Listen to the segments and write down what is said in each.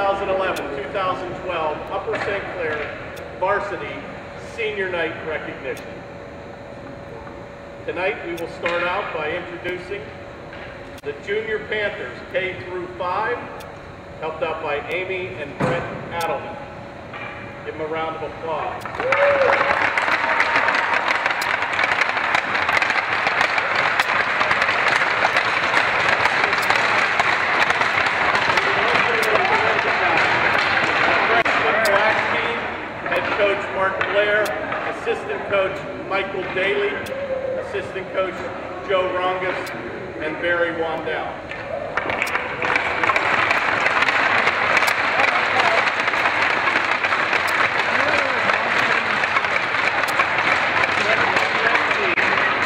2011-2012 Upper St. Clair Varsity Senior Night Recognition. Tonight we will start out by introducing the Junior Panthers K through 5, helped out by Amy and Brett Adelman. Give them a round of applause. Assistant Coach Michael Daly, Assistant Coach Joe Rongus, and Barry Wandell.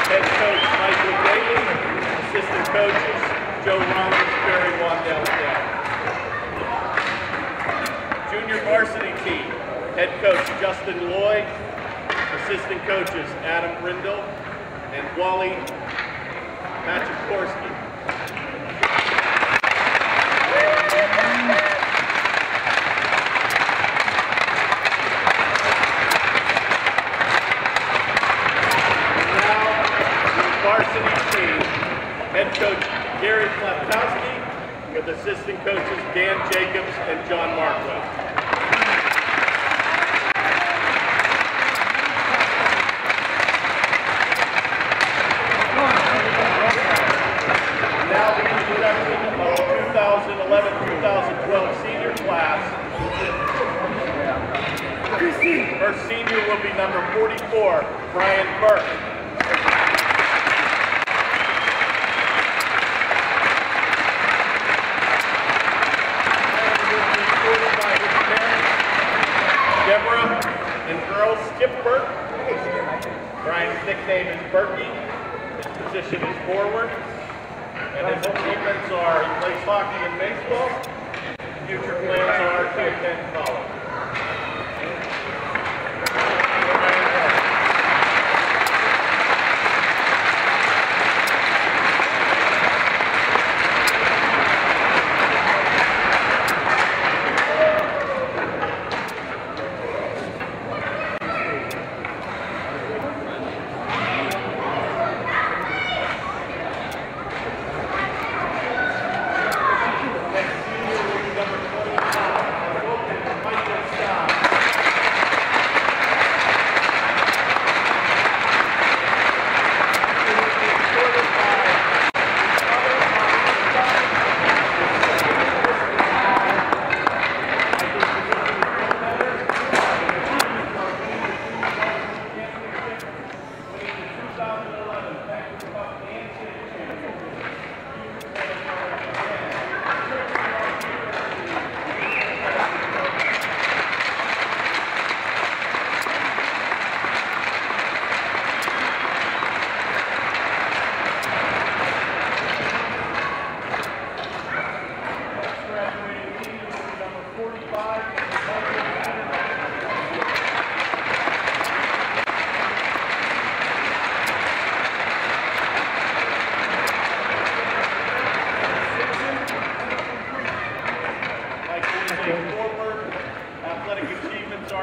Head Coach Michael Daly, Assistant Coaches Joe Rongus, Barry Wandell. Junior Varsity Team, Head Coach Justin Lloyd, Assistant Coaches Adam Brindle and Wally Machikorski. Now, the varsity team, Head Coach Gary Klapkowski with Assistant Coaches Dan Jacobs and John Markwell. Now the introduction of the 2011-2012 senior class. First senior will be number 44, Brian Burke. Deborah and Earl Skip Burke. Brian's nickname is Berkey. His position is forward. And his achievements are he plays hockey and baseball. Future plans are to attend college.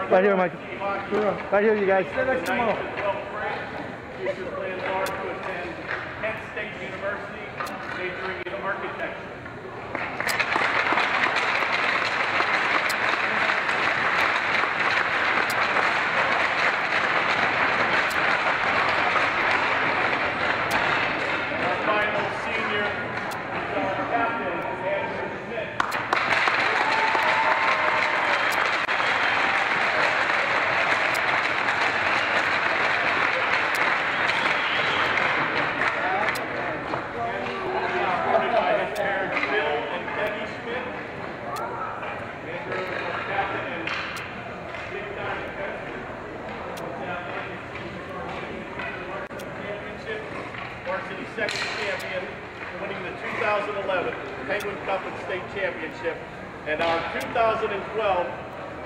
Right here, Mike. Right here, you guys. Future plans are to attend Kent State University, majoring in architecture. Our final senior is our captain, Andrew Smith. Second champion, winning the 2011 Penguin Cup and State Championship, and our 2012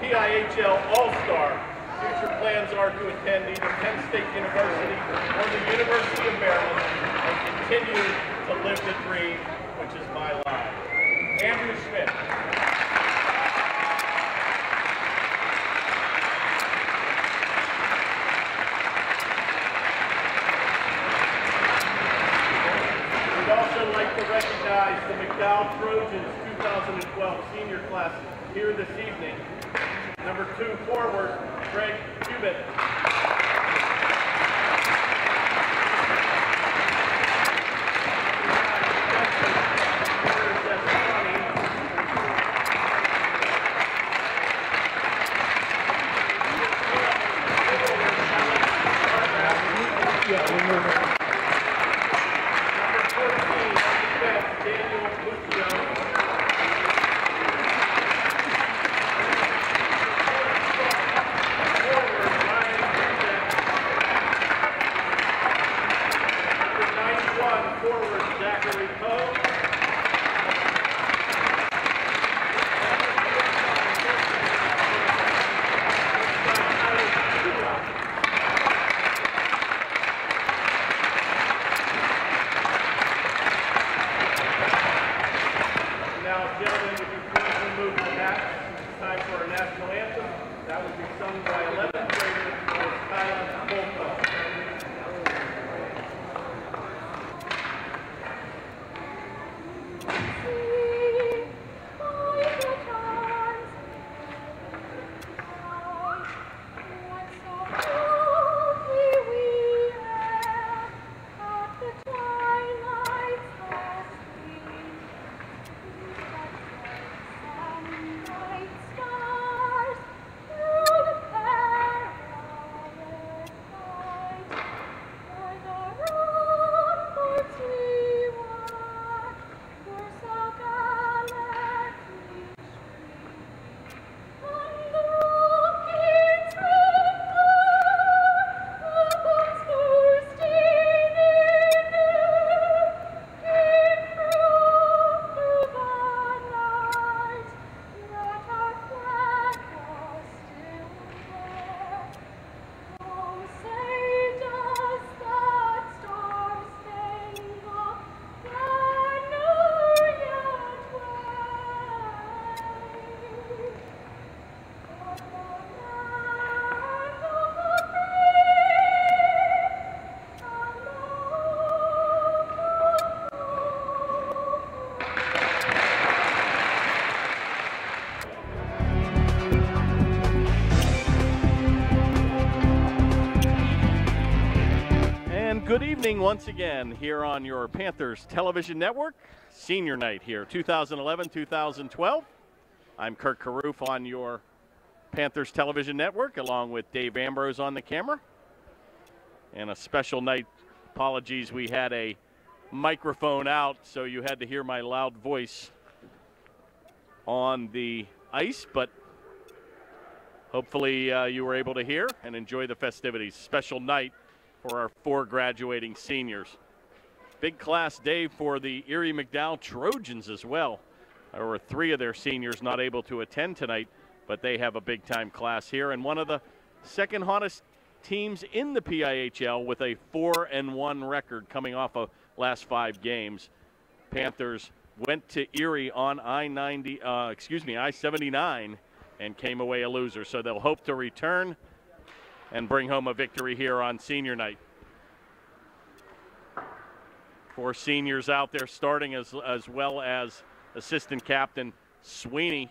PIHL All-Star. Future plans are to attend either Penn State University or the University of Maryland and continue to live the dream, which is my life. Andrew Smith. McDowell Trojans 2012 senior class here this evening. Number 2 forward, Greg Cubitt. Good evening once again here on your Panthers television network. Senior night here, 2011-2012. I'm Kirk Carruth on your Panthers television network along with Dave Ambrose on the camera. And a special night. Apologies, we had a microphone out, so you had to hear my loud voice on the ice, but hopefully you were able to hear and enjoy the festivities. Special night for our 4 graduating seniors. Big class day for the Erie McDowell Trojans as well. There were 3 of their seniors not able to attend tonight, but they have a big time class here, and one of the second hottest teams in the PIHL with a 4-1 record coming off of last 5 games. Panthers went to Erie on I-79 and came away a loser, so they'll hope to return and bring home a victory here on senior night. 4 seniors out there starting as well as assistant captain Sweeney.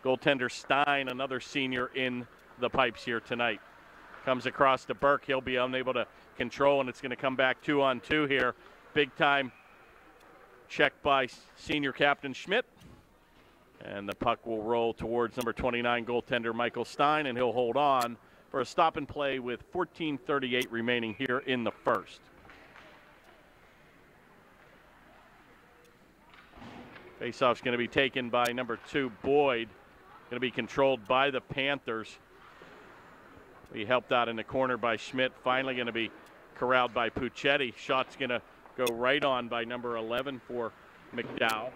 Goaltender Stein, another senior in the pipes here tonight. Comes across to Burke. He'll be unable to control, and it's going to come back 2-on-2 here. Big time check by senior captain Schmidt. And the puck will roll towards number 29 goaltender Michael Stein, and he'll hold on for a stop and play with 14:38 remaining here in the first. Faceoff's going to be taken by number 2 Boyd. Going to be controlled by the Panthers. He helped out in the corner by Schmidt. Finally going to be corralled by Puccetti. Shot's going to go right on by number 11 for McDowell.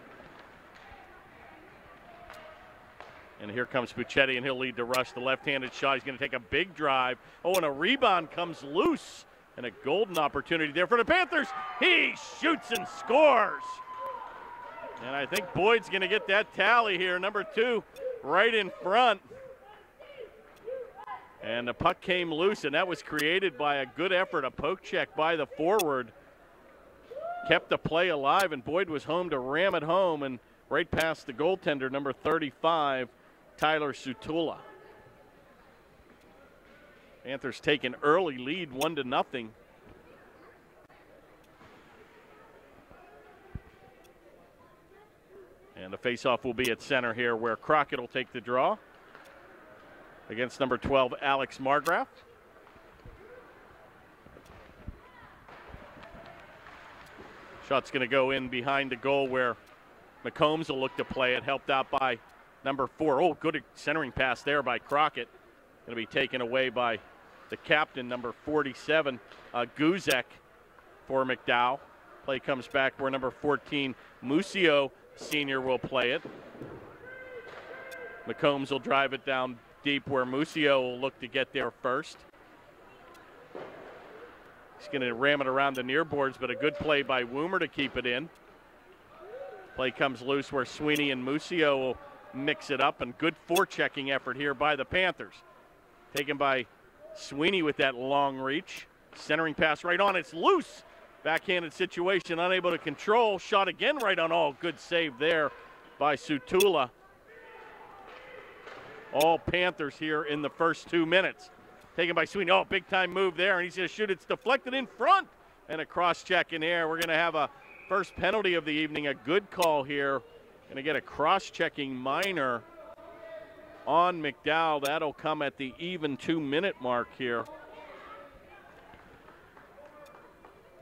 And here comes Puccetti, and he'll lead the rush. The left-handed shot. He's going to take a big drive. Oh, and a rebound comes loose. And a golden opportunity there for the Panthers. He shoots and scores. And I think Boyd's going to get that tally here. Number 2 right in front. And the puck came loose, and that was created by a good effort, a poke check by the forward. kept the play alive, and Boyd was home to ram it home and right past the goaltender, number 35, Tyler Sutula. Panthers take an early lead, 1-0. And the faceoff will be at center here, where Crockett will take the draw against number 12, Alex Margraf. Shot's going to go in behind the goal where McCombs will look to play it, helped out by number 4. Oh, good centering pass there by Crockett. Going to be taken away by the captain, number 47, Guzek for McDowell. Play comes back where number 14, Musio Sr. will play it. McCombs will drive it down deep where Musio will look to get there first. He's going to ram it around the near boards, but a good play by Woomer to keep it in. Play comes loose where Sweeney and Musio will mix it up, and good forechecking effort here by the Panthers. Taken by Sweeney with that long reach. Centering pass right on, it's loose. Backhanded situation, unable to control. Shot again right on. Oh, good save there by Sutula. All Panthers here in the first 2 minutes. Taken by Sweeney. Oh, big time move there, and he's going to shoot. It's deflected in front, and a cross check in air. We're going to have a first penalty of the evening. A good call here. Going to get a cross checking minor on McDowell. That'll come at the even 2-minute mark here.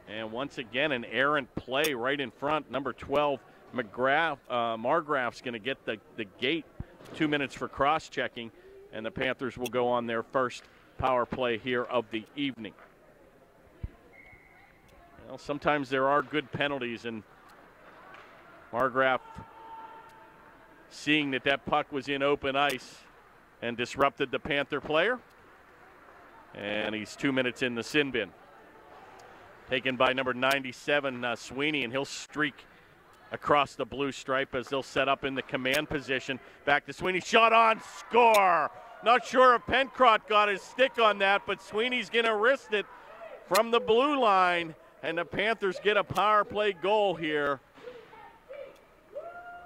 And once again, an errant play right in front. Number 12, Margraf's going to get the gate. 2 minutes for cross-checking, and the Panthers will go on their first power play here of the evening. Well, sometimes there are good penalties, and Margraf, seeing that puck was in open ice and disrupted the Panther player, and he's 2 minutes in the sin bin. Taken by number 97, Sweeney, and he'll streak across the blue stripe as they'll set up in the command position. Back to Sweeney, shot on, score! Not sure if Pencrott got his stick on that, but Sweeney's going to wrist it from the blue line, and the Panthers get a power play goal here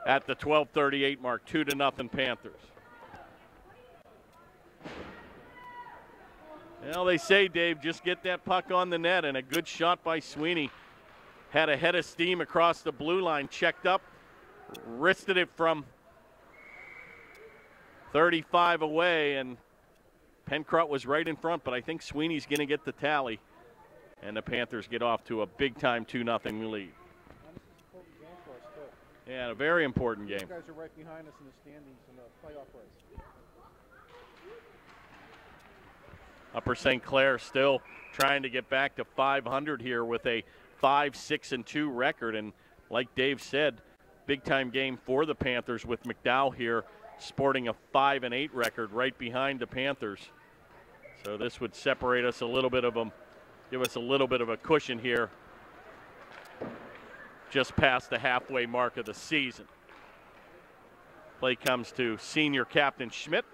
at the 12:38 mark, 2-0 Panthers. Well, they say, Dave, just get that puck on the net, and a good shot by Sweeney. Had a head of steam across the blue line, checked up, wristed it from 35 away, and Pencrott was right in front, but I think Sweeney's going to get the tally, and the Panthers get off to a big-time 2-0 lead. Yeah, a very important game. You guys are right behind us in the standings in the playoff race. Upper St. Clair still trying to get back to 500 here with a 5-6-2 record, and like Dave said, big-time game for the Panthers with McDowell here sporting a 5-8 record right behind the Panthers. So this would separate us a little bit of give us a little bit of a cushion here just past the halfway mark of the season. Play comes to senior captain Schmidt.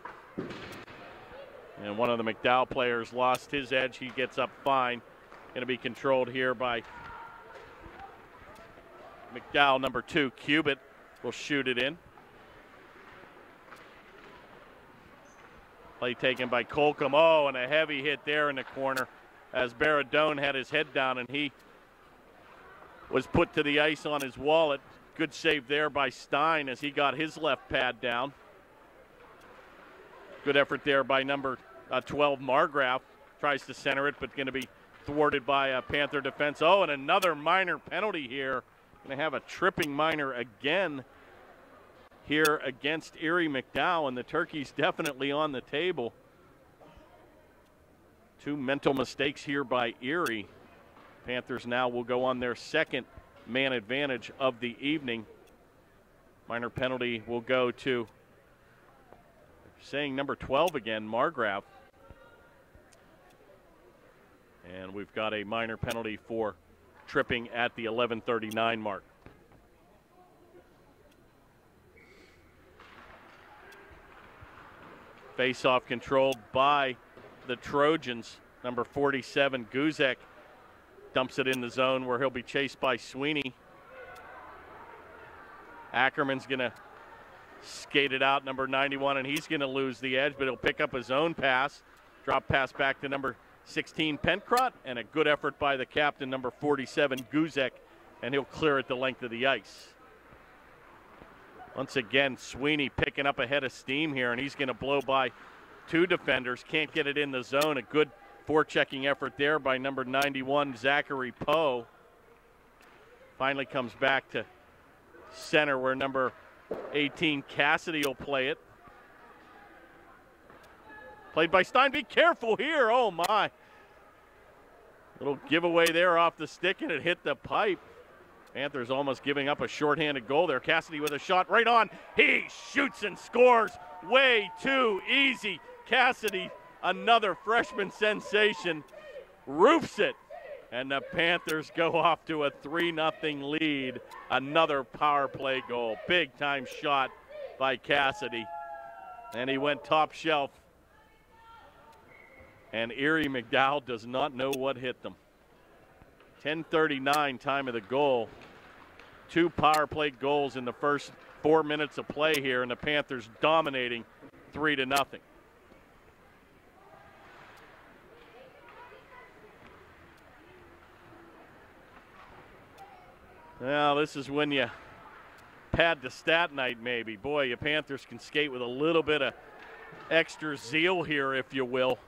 And one of the McDowell players lost his edge. He gets up fine. Going to be controlled here by McDowell, number 2. Cubitt will shoot it in. Play taken by Colcom. Oh, and a heavy hit there in the corner as Baradone had his head down, and he was put to the ice on his wallet. Good save there by Stein as he got his left pad down. Good effort there by number 12, Margraf. Tries to center it, but going to be thwarted by a Panther defense. Oh, and another minor penalty here. Going to have a tripping minor again here against Erie McDowell, and the Turkeys definitely on the table. 2 mental mistakes here by Erie. Panthers now will go on their second man advantage of the evening. Minor penalty will go to, saying number 12 again, Margraf. And we've got a minor penalty for tripping at the 11:39 mark. Face-off controlled by the Trojans. Number 47, Guzek, Dumps it in the zone where he'll be chased by Sweeney. Ackerman's going to skate it out, number 91, and he's going to lose the edge, but he'll pick up his own pass. Drop pass back to number 16, Pencrott, and a good effort by the captain, number 47, Guzek, and he'll clear it the length of the ice. Once again, Sweeney picking up a head of steam here, and he's going to blow by two defenders. Can't get it in the zone. A good forechecking effort there by number 91, Zachary Poe. Finally comes back to center where number 18, Cassidy, will play it. Played by Stein. Be careful here. Oh, my. Little giveaway there off the stick, and it hit the pipe. Panthers almost giving up a shorthanded goal there. Cassidy with a shot right on. He shoots and scores. Way too easy. Cassidy, another freshman sensation, roofs it. And the Panthers go off to a 3-0 lead. Another power play goal. Big time shot by Cassidy. And he went top shelf. And Erie McDowell does not know what hit them. 10:39 time of the goal. Two power play goals in the first 4 minutes of play here, and the Panthers dominating 3-0. Well, this is when you pad the stat night, maybe. Boy, your Panthers can skate with a little bit of extra zeal here, if you will,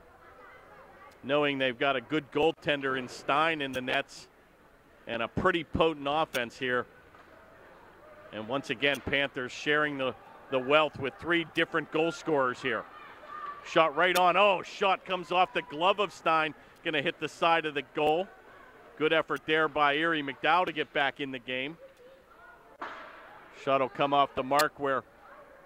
knowing they've got a good goaltender in Stein in the nets and a pretty potent offense here. And once again, Panthers sharing the wealth with three different goal scorers here. Shot right on. Oh, shot comes off the glove of Stein. Going to hit the side of the goal. Good effort there by Erie McDowell to get back in the game. Shot will come off the mark where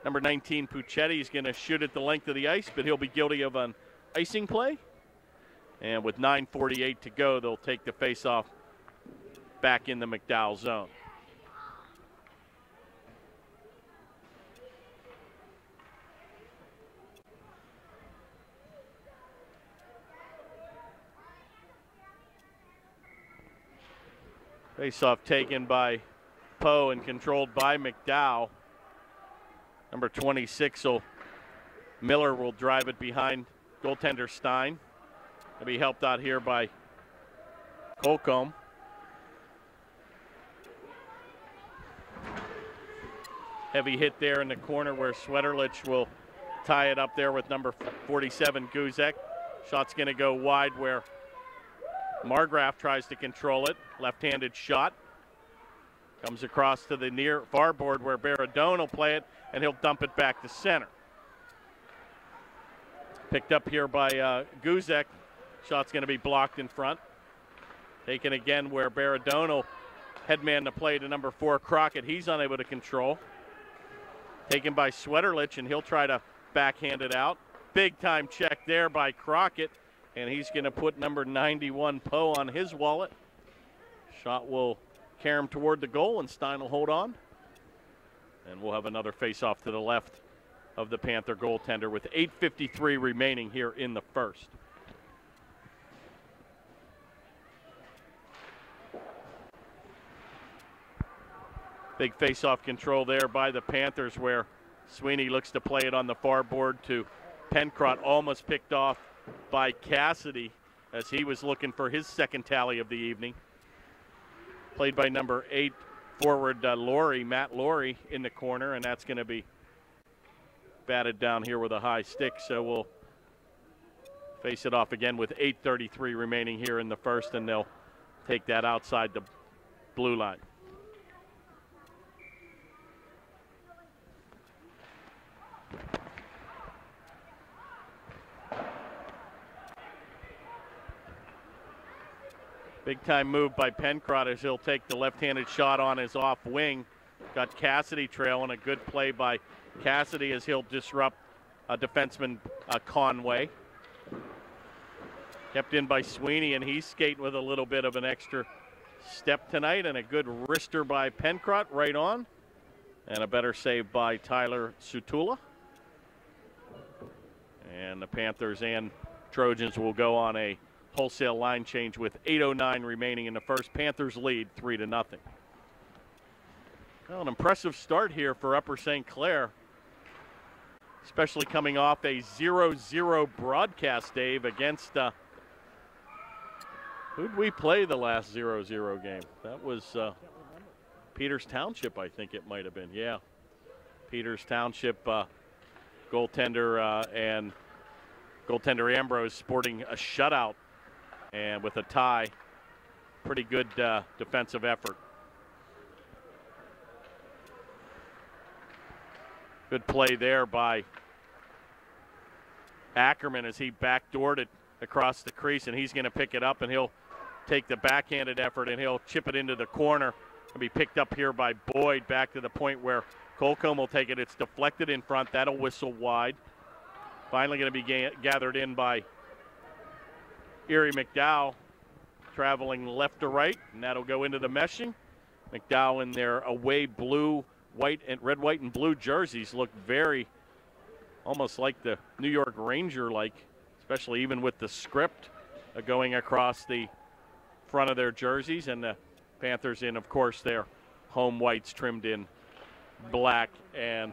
number 19, Puccetti, is going to shoot at the length of the ice, but he'll be guilty of an icing play. And with 9:48 to go, they'll take the faceoff back in the McDowell zone. Faceoff taken by Poe and controlled by McDowell. Number 26, Miller will drive it behind goaltender Stein. He'll be helped out here by Colcomb. Heavy hit there in the corner where Swetterlich will tie it up there with number 47, Guzek. Shot's going to go wide where Margraf tries to control it. Left-handed shot. Comes across to the near far board where Baradone will play it, and he'll dump it back to center. Picked up here by Guzek. Shot's going to be blocked in front. Taken again where Baradone will headman the play to number 4, Crockett. He's unable to control. Taken by Swetterlich, and he'll try to backhand it out. Big time check there by Crockett, and he's going to put number 91, Poe, on his wallet. Shot will carry him toward the goal, and Stein will hold on. And we'll have another face-off to the left of the Panther goaltender with 8:53 remaining here in the first. Big face-off control there by the Panthers where Sweeney looks to play it on the far board to Pencrott, almost picked off by Cassidy as he was looking for his second tally of the evening. Played by number 8 forward Matt Laurie in the corner, and that's going to be batted down here with a high stick, so we'll face it off again with 8:33 remaining here in the first, and they'll take that outside the blue line. Big time move by Pencrott as he'll take the left-handed shot on his off wing. Got Cassidy trailing. A good play by Cassidy as he'll disrupt defenseman Conway. Kept in by Sweeney, and he's skating with a little bit of an extra step tonight, and a good wrister by Pencrott right on. And a better save by Tyler Sutula. And the Panthers and Trojans will go on a wholesale line change with 8:09 remaining in the first. Panthers lead 3-0. Well, an impressive start here for Upper St. Clair, especially coming off a 0-0 broadcast, Dave, against who'd we play the last 0-0 game? That was Peters Township, I think it might have been. Yeah, Peters Township goaltender and goaltender Ambrose sporting a shutout and with a tie. Pretty good defensive effort. Good play there by Ackerman as he backdoored it across the crease, and he's going to pick it up, and he'll take the backhanded effort, and he'll chip it into the corner. It'll be picked up here by Boyd back to the point where Colcomb will take it. It's deflected in front. That'll whistle wide. Finally going to be gathered in by Erie McDowell, traveling left to right, and that'll go into the meshing. McDowell in their away blue, white, and red, white, and blue jerseys look very almost like the New York Ranger-like, especially even with the script going across the front of their jerseys, and the Panthers in, of course, their home whites trimmed in black and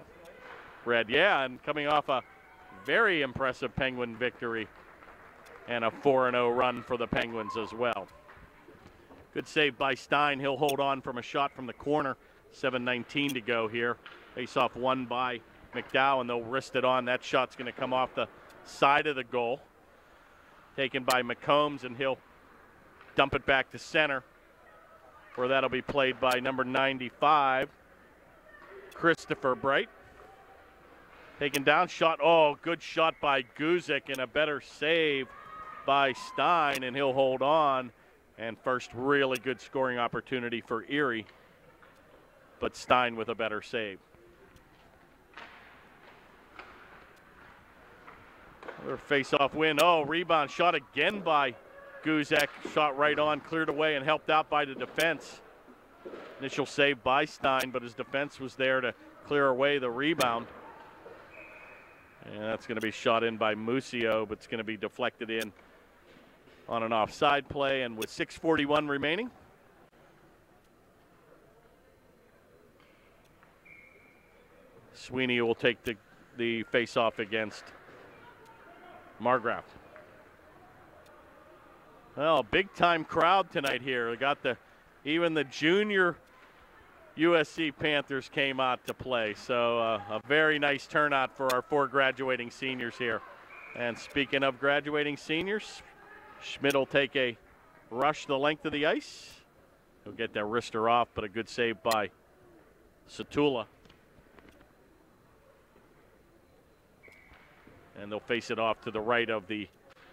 red. Yeah, and coming off a very impressive Penguin victory and a 4-0 run for the Penguins as well. Good save by Stein. He'll hold on from a shot from the corner. 7:19 to go here. Face-off won by McDowell, and they'll wrist it on. That shot's going to come off the side of the goal. Taken by McCombs, and he'll dump it back to center, where that'll be played by number 95, Christopher Bright. Taken down, shot. Oh, good shot by Guzik, and a better save by Stein, and he'll hold on. And first really good scoring opportunity for Erie, but Stein with a better save. Another face-off win. Oh, rebound shot again by Guzek. Shot right on, cleared away, and helped out by the defense. Initial save by Stein, but his defense was there to clear away the rebound. And that's going to be shot in by Musio, but it's going to be deflected in on an offside play, and with 6:41 remaining. Sweeney will take the face-off against Margraf. Well, big-time crowd tonight here. We got even the junior USC Panthers came out to play, so a very nice turnout for our 4 graduating seniors here. And speaking of graduating seniors, Schmidt will take a rush the length of the ice. He'll get that wrister off, but a good save by Satula. And they'll face it off to the right of the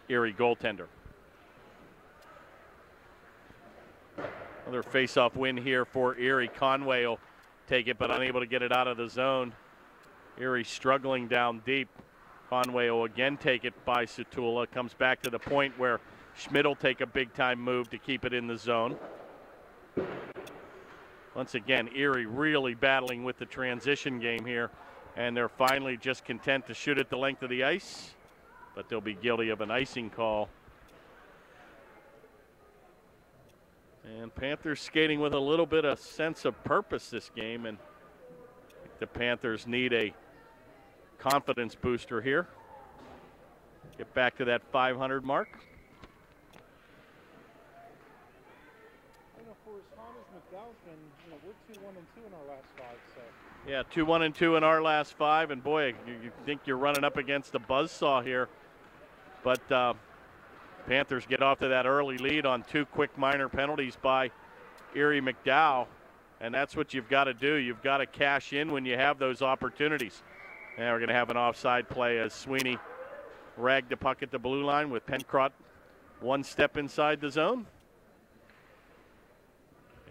Erie goaltender. Another face-off win here for Erie. Conway will take it, but unable to get it out of the zone. Erie struggling down deep. Conway will again take it by Satula. Comes back to the point where Schmidt will take a big-time move to keep it in the zone. Once again, Erie really battling with the transition game here, and they're finally just content to shoot at the length of the ice, but they'll be guilty of an icing call. And Panthers skating with a little bit of sense of purpose this game, and the Panthers need a confidence booster here. Get back to that 500 mark. For as long as McDowell's been, we're 2-1-2 in our last 5. So. Yeah, 2-1-2 in our last 5, and boy, you think you're running up against a buzzsaw here. But Panthers get off to that early lead on 2 quick minor penalties by Erie McDowell, and that's what you've got to do. You've got to cash in when you have those opportunities. Now we're going to have an offside play as Sweeney ragged the puck at the blue line with Pencrott 1 step inside the zone.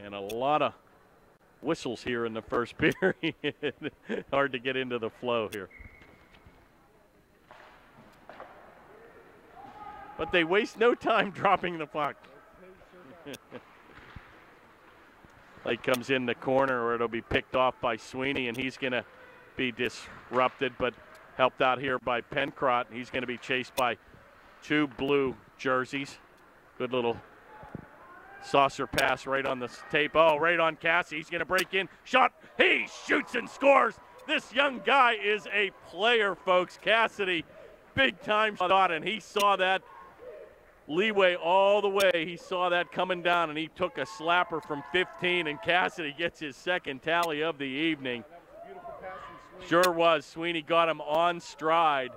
And a lot of whistles here in the first period. Hard to get into the flow here. But they waste no time dropping the puck. Lake comes in the corner where it'll be picked off by Sweeney, and he's going to be disrupted, but helped out here by Pencrott. He's going to be chased by 2 blue jerseys. Good little saucer pass right on the tape. Oh, right on Cassie. He's going to break in. Shot. He shoots and scores. This young guy is a player, folks. Cassidy, big time shot, and he saw that leeway all the way. He saw that coming down, and he took a slapper from 15, and Cassidy gets his second tally of the evening. Sure was. Sweeney got him on stride.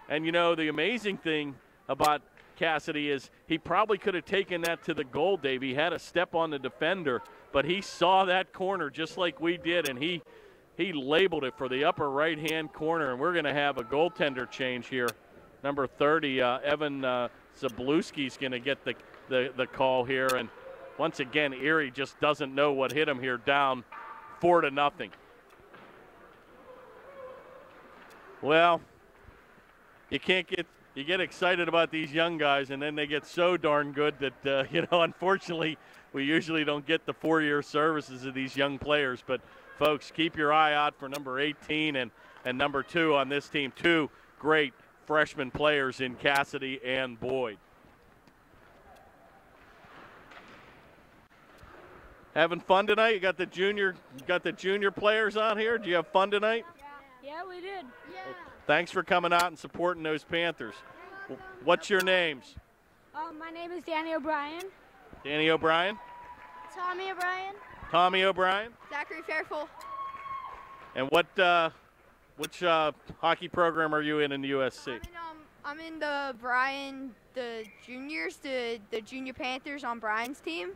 And, you know, the amazing thing about Cassidy is he probably could have taken that to the goal, Dave. He had a step on the defender, but he saw that corner just like we did, and he labeled it for the upper right-hand corner, and we're going to have a goaltender change here. Number 30, Evan Zabluski's going to get the call here, and once again, Erie just doesn't know what hit him here, down 4-0. Well, you get excited about these young guys, and then they get so darn good that, you know, unfortunately, we usually don't get the 4-year services of these young players. But, folks, keep your eye out for number 18 and number 2 on this team. 2 great freshman players in Cassidy and Boyd. Having fun tonight? You got the junior players on here. Do you have fun tonight? Yeah, we did. Yeah. Thanks for coming out and supporting those Panthers. What's your names? My name is Danny O'Brien. Danny O'Brien? Tommy O'Brien. Tommy O'Brien? Zachary Fairfull. And which hockey program are you in the USC? I'm in the juniors, the junior Panthers on Brian's team.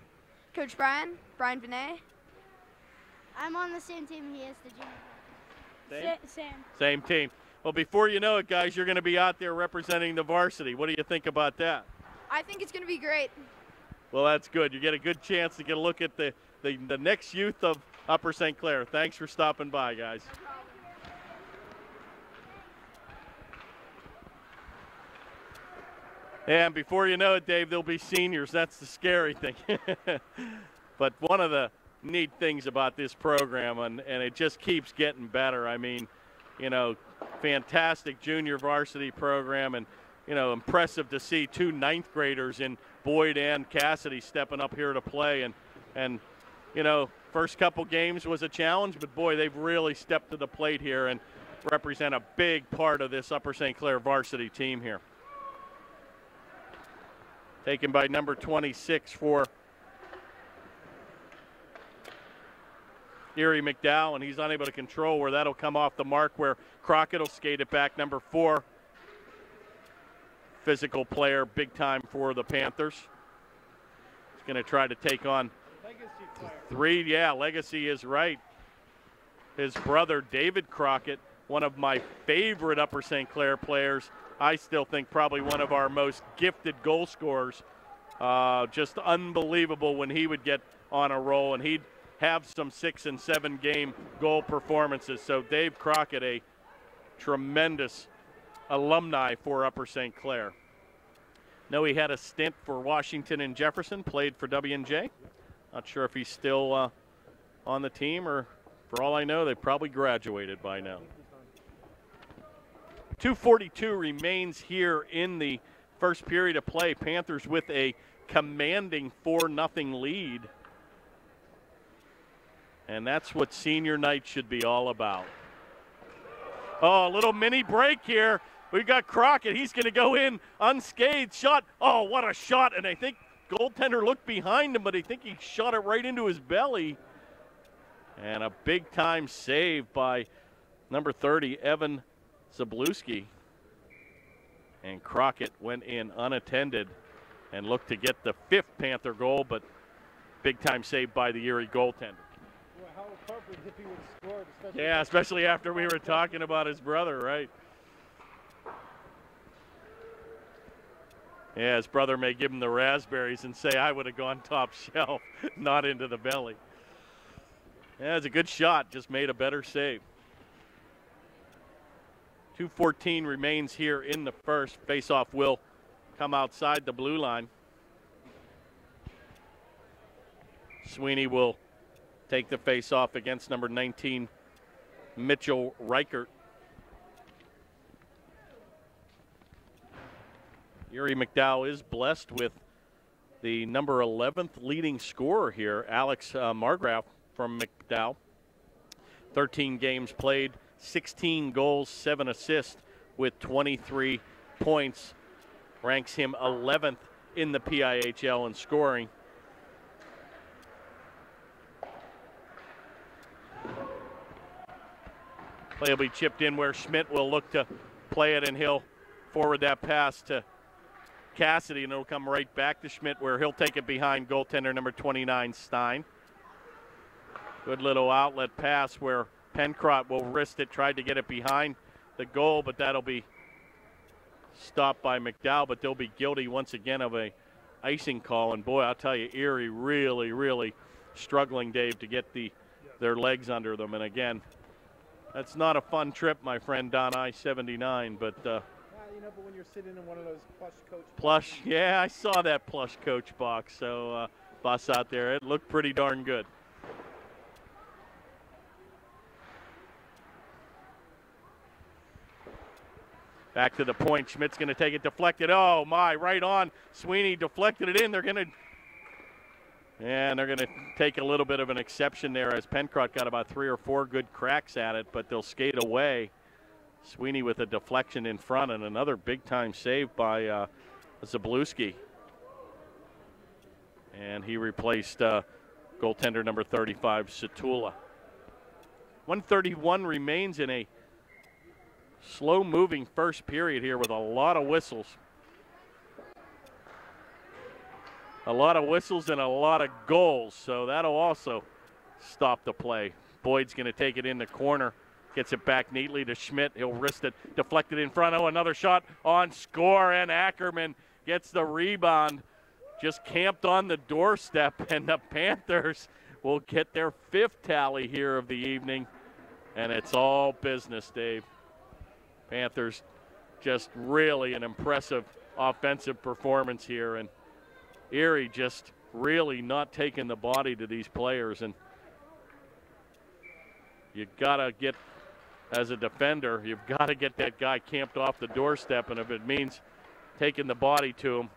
Coach Brian Benet. I'm on the same team he is, the junior. Same team. Well, before you know it, guys, you're going to be out there representing the varsity. What do you think about that? I think it's going to be great. Well, that's good. You get a good chance to get a look at the next youth of Upper St. Clair. Thanks for stopping by, guys. And before you know it, Dave, there'll be seniors. That's the scary thing. But one of the neat things about this program, and it just keeps getting better. I mean, you know, fantastic junior varsity program, and, you know, impressive to see 2 ninth graders in Boyd and Cassidy stepping up here to play. And you know, first couple games was a challenge, but boy, they've really stepped to the plate here and represent a big part of this Upper St. Clair varsity team here. Taken by number 26 for Erie McDowell, and he's unable to control where that'll come off the mark, where Crockett will skate it back. Number 4, physical player, big time for the Panthers. He's going to try to take on 3. Yeah, Legacy is right. His brother, David Crockett, one of my favorite Upper St. Clair players. I still think probably one of our most gifted goal scorers. Just unbelievable when he would get on a roll, and he'd have some 6 and 7 game goal performances. So Dave Crockett, a tremendous alumni for Upper St. Clair. Know he had a stint for Washington and Jefferson, played for W&J. Not sure if he's still on the team, or for all I know, they probably graduated by now. 2:42 remains here in the first period of play. Panthers with a commanding 4-0 lead. And that's what senior night should be all about. Oh, a little mini break here. We've got Crockett. He's going to go in unscathed. Shot. Oh, what a shot. And I think goaltender looked behind him, but I think he shot it right into his belly. And a big-time save by number 30, Evan Zabluski. And Crockett went in unattended and looked to get the 5th Panther goal, but big-time save by the Erie goaltender. Well, how appropriate if he would have scored, yeah, especially after we were talking about his brother, right? Yeah, his brother may give him the raspberries and say, I would have gone top shelf, not into the belly. Yeah, it's a good shot, just made a better save. 2:14 remains here in the first. Faceoff will come outside the blue line. Sweeney will take the faceoff against number 19, Mitchell Reichert. Erie McDowell is blessed with the number 11th leading scorer here, Alex Margraf from McDowell. 13 games played, 16 goals, 7 assists with 23 points. Ranks him 11th in the PIHL in scoring. Play will be chipped in where Schmidt will look to play it, and he'll forward that pass to Cassidy, and it'll come right back to Schmidt where he'll take it behind goaltender number 29, Stein. Good little outlet pass where Pencrott will wrist it, tried to get it behind the goal, but that'll be stopped by McDowell, but they'll be guilty once again of a icing call. And boy, I'll tell you, Erie really struggling, Dave, to get their legs under them. And again, that's not a fun trip, my friend, down I-79, but you know, but when you're sitting in one of those plush, yeah, I saw that plush coach box. So bus out there, it looked pretty darn good. Back to the point. Schmidt's going to take it deflected. Oh my! Right on. Sweeney deflected it in. They're going to take a little bit of an exception there, as Pencrott got about 3 or 4 good cracks at it, but they'll skate away. Sweeney with a deflection in front, and another big-time save by Zabluski. And he replaced goaltender number 35, Satula. 1:31 remains in a slow-moving first period here with a lot of whistles. A lot of whistles and a lot of goals, so that'll also stop the play. Boyd's going to take it in the corner. Gets it back neatly to Schmidt. He'll wrist it, deflected in front. Oh, another shot on score, and Ackerman gets the rebound. Just camped on the doorstep, and the Panthers will get their 5th tally here of the evening. And it's all business, Dave. Panthers just really an impressive offensive performance here, and Erie just really not taking the body to these players. And you gotta get, as a defender, you've got to get that guy camped off the doorstep, and if it means taking the body to him.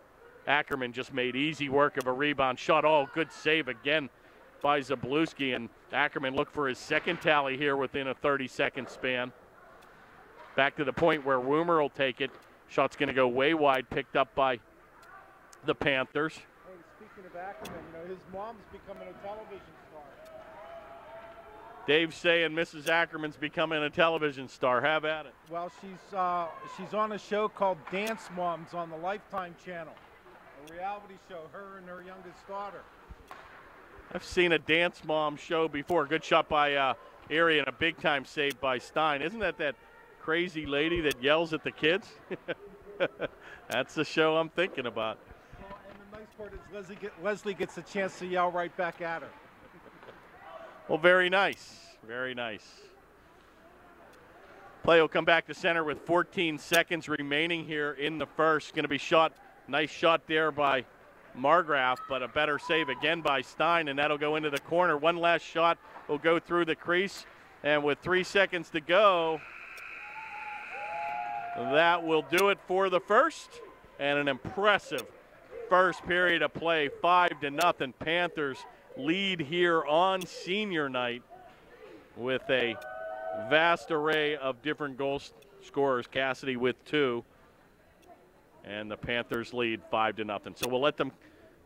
Ackerman just made easy work of a rebound shot. Oh, good save again by Zabluski, and Ackerman looked for his 2nd tally here within a 30-second span. Back to the point where Woomer will take it. Shot's going to go way wide, picked up by the Panthers. Hey, speaking of Ackerman, you know, his mom's becoming a television star. Dave's saying Mrs. Ackerman's becoming a television star. Have at it. Well, she's on a show called Dance Moms on the Lifetime channel, a reality show, her and her youngest daughter. I've seen a Dance Mom show before. Good shot by Erie and a big-time save by Stein. Isn't that crazy lady that yells at the kids? That's the show I'm thinking about. Well, and the nice part is Leslie gets a chance to yell right back at her. Well, very nice. Very nice. Play will come back to center with 14 seconds remaining here in the first. Going to be shot. Nice shot there by Margraf, but a better save again by Stein, and that'll go into the corner. One last shot will go through the crease, and with 3 seconds to go, that will do it for the first, and an impressive first period of play. 5-0 Panthers lead here on senior night with a vast array of different goal scorers. Cassidy with 2, and the Panthers lead 5-0. So we'll let them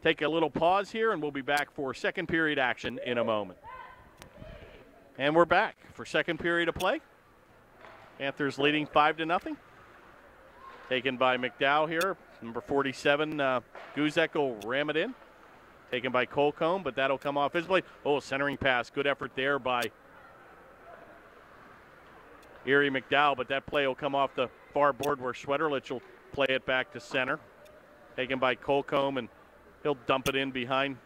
take a little pause here, and we'll be back for second period action in a moment. And we're back for second period of play. Panthers leading 5-0. Taken by McDowell here. Number 47, Guzek will ram it in. Taken by Colcomb, but that'll come off his blade. Oh, centering pass. Good effort there by Erie McDowell, but that play will come off the far board where Schwederlich will play it back to center. Taken by Colcomb, and he'll dump it in behind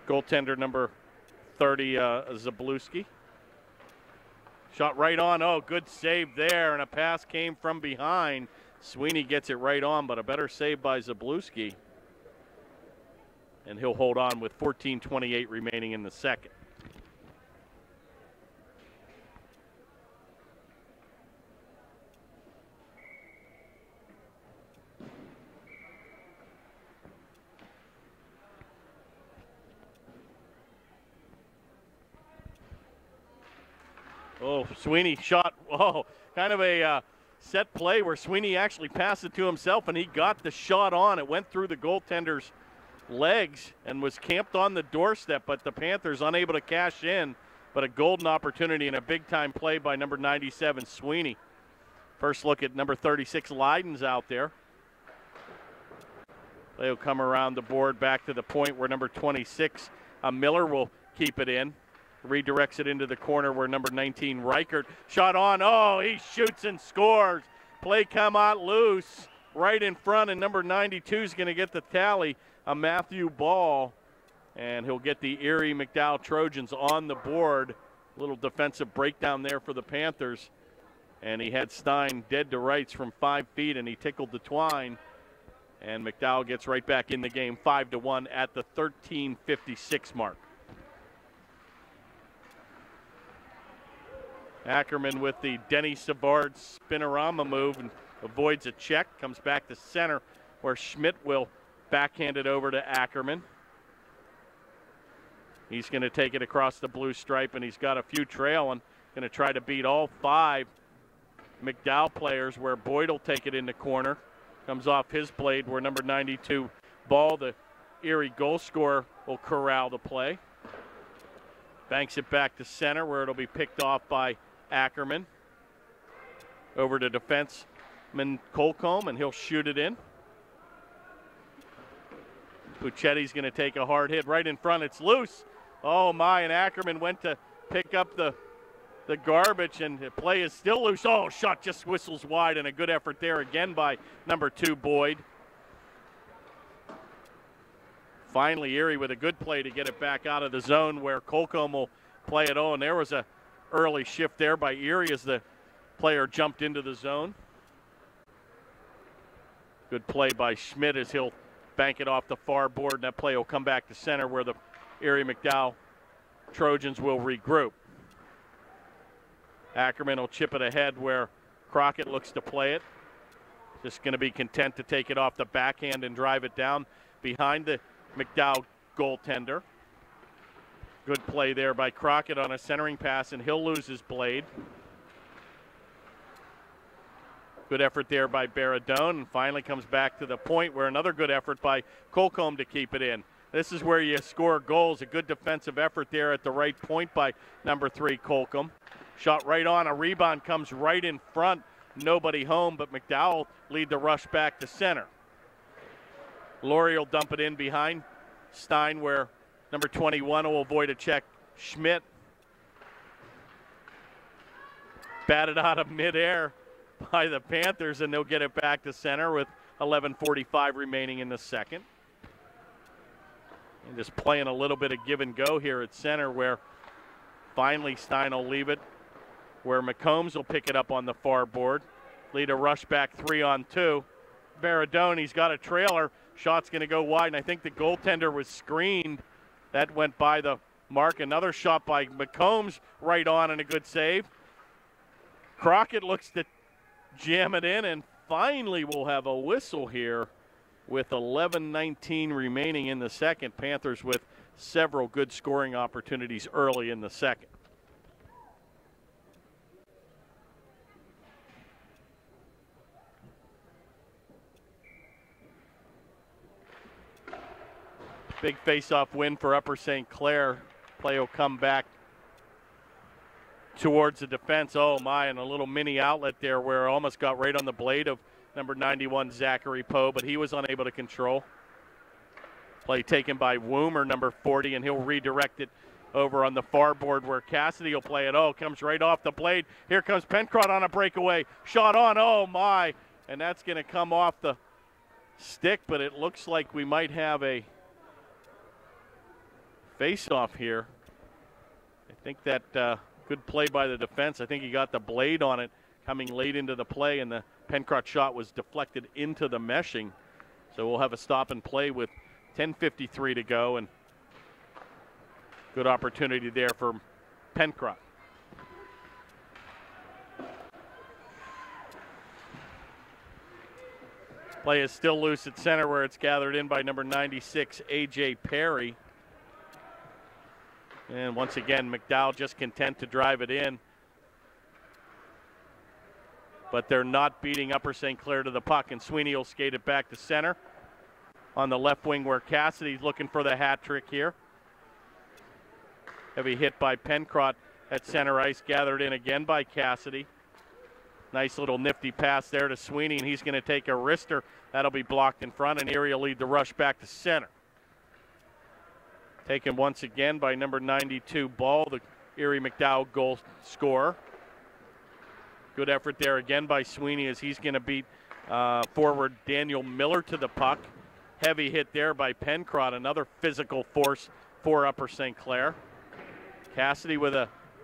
goaltender number 30, Zabluski. Shot right on. Oh, good save there, and a pass came from behind. Sweeney gets it right on, but a better save by Zabluski. And he'll hold on with 14:28 remaining in the second. Oh, Sweeney shot. Oh, kind of a set play where Sweeney actually passed it to himself, and he got the shot on. It went through the goaltender's legs and was camped on the doorstep, but the Panthers unable to cash in. But a golden opportunity and a big-time play by number 97, Sweeney. First look at number 36, Leiden's out there. They'll come around the board back to the point where number 26, Miller, will keep it in. Redirects it into the corner where number 19, Reichert, shot on. Oh, he shoots and scores. Play come out loose right in front, and number 92 is going to get the tally, a Matthew Ball, and he'll get the Erie McDowell Trojans on the board. Little defensive breakdown there for the Panthers, and he had Stein dead to rights from 5 feet, and he tickled the twine, and McDowell gets right back in the game 5-1 at the 13:56 mark. Ackerman with the Denny Savard spinorama move and avoids a check, comes back to center where Schmidt will backhand it over to Ackerman. He's going to take it across the blue stripe, and he's got a few trail and going to try to beat all 5 McDowell players, where Boyd will take it in the corner. Comes off his blade where number 92, Ball, the Erie goal scorer, will corral the play. Banks it back to center where it'll be picked off by Ackerman. Over to defenseman Colcomb, and he'll shoot it in. Puccetti's going to take a hard hit right in front. It's loose. Oh, my, and Ackerman went to pick up the garbage, and the play is still loose. Oh, shot just whistles wide, and a good effort there again by number 2, Boyd. Finally, Erie with a good play to get it back out of the zone where Colcomb will play it. Oh, and there was a early shift there by Erie as the player jumped into the zone. Good play by Schmidt as he'll bank it off the far board, and that play will come back to center where the Erie McDowell Trojans will regroup. Ackerman will chip it ahead where Crockett looks to play it. Just going to be content to take it off the backhand and drive it down behind the McDowell goaltender. Good play there by Crockett on a centering pass, and he'll lose his blade. Good effort there by Baradone, and finally comes back to the point where another good effort by Colcomb to keep it in. This is where you score goals. A good defensive effort there at the right point by number 3, Colcomb. Shot right on, a rebound comes right in front. Nobody home, but McDowell lead the rush back to center. Laurie will dump it in behind Stein where number 21 will avoid a check. Schmidt batted out of midair by the Panthers, and they'll get it back to center with 11:45 remaining in the second. And just playing a little bit of give and go here at center where finally Stein will leave it, where McCombs will pick it up on the far board. Lead a rush back 3-on-2. Baradone, he's got a trailer. Shot's going to go wide, and I think the goaltender was screened. That went by the mark. Another shot by McCombs right on, and a good save. Crockett looks to jam it in, and finally we'll have a whistle here with 11:19 remaining in the second. Panthers with several good scoring opportunities early in the second. Big face-off win for Upper St. Clair. Play will come back towards the defense. Oh, my, and a little mini outlet there where it almost got right on the blade of number 91, Zachary Poe, but he was unable to control. Play taken by Woomer, number 40, and he'll redirect it over on the far board where Cassidy will play it. Oh, comes right off the blade. Here comes Pencrott on a breakaway. Shot on, oh, my, and that's going to come off the stick, but it looks like we might have a face-off here. I think that good play by the defense. I think he got the blade on it coming late into the play, and the Pencrott shot was deflected into the meshing. So we'll have a stop and play with 10:53 to go, and good opportunity there for Pencrott. Play is still loose at center where it's gathered in by number 96, A.J. Perry. And once again, McDowell just content to drive it in. but they're not beating Upper St. Clair to the puck, and Sweeney will skate it back to center on the left wing where Cassidy's looking for the hat trick here. Heavy hit by Pencrott at center ice, gathered in again by Cassidy. Nice little nifty pass there to Sweeney, and he's going to take a wrister. That'll be blocked in front, and Erie will lead the rush back to center. Taken once again by number 92, Ball, the Erie McDowell goal scorer. Good effort there again by Sweeney as he's going to beat forward Daniel Miller to the puck. Heavy hit there by Pencrott, another physical force for Upper St. Clair. Cassidy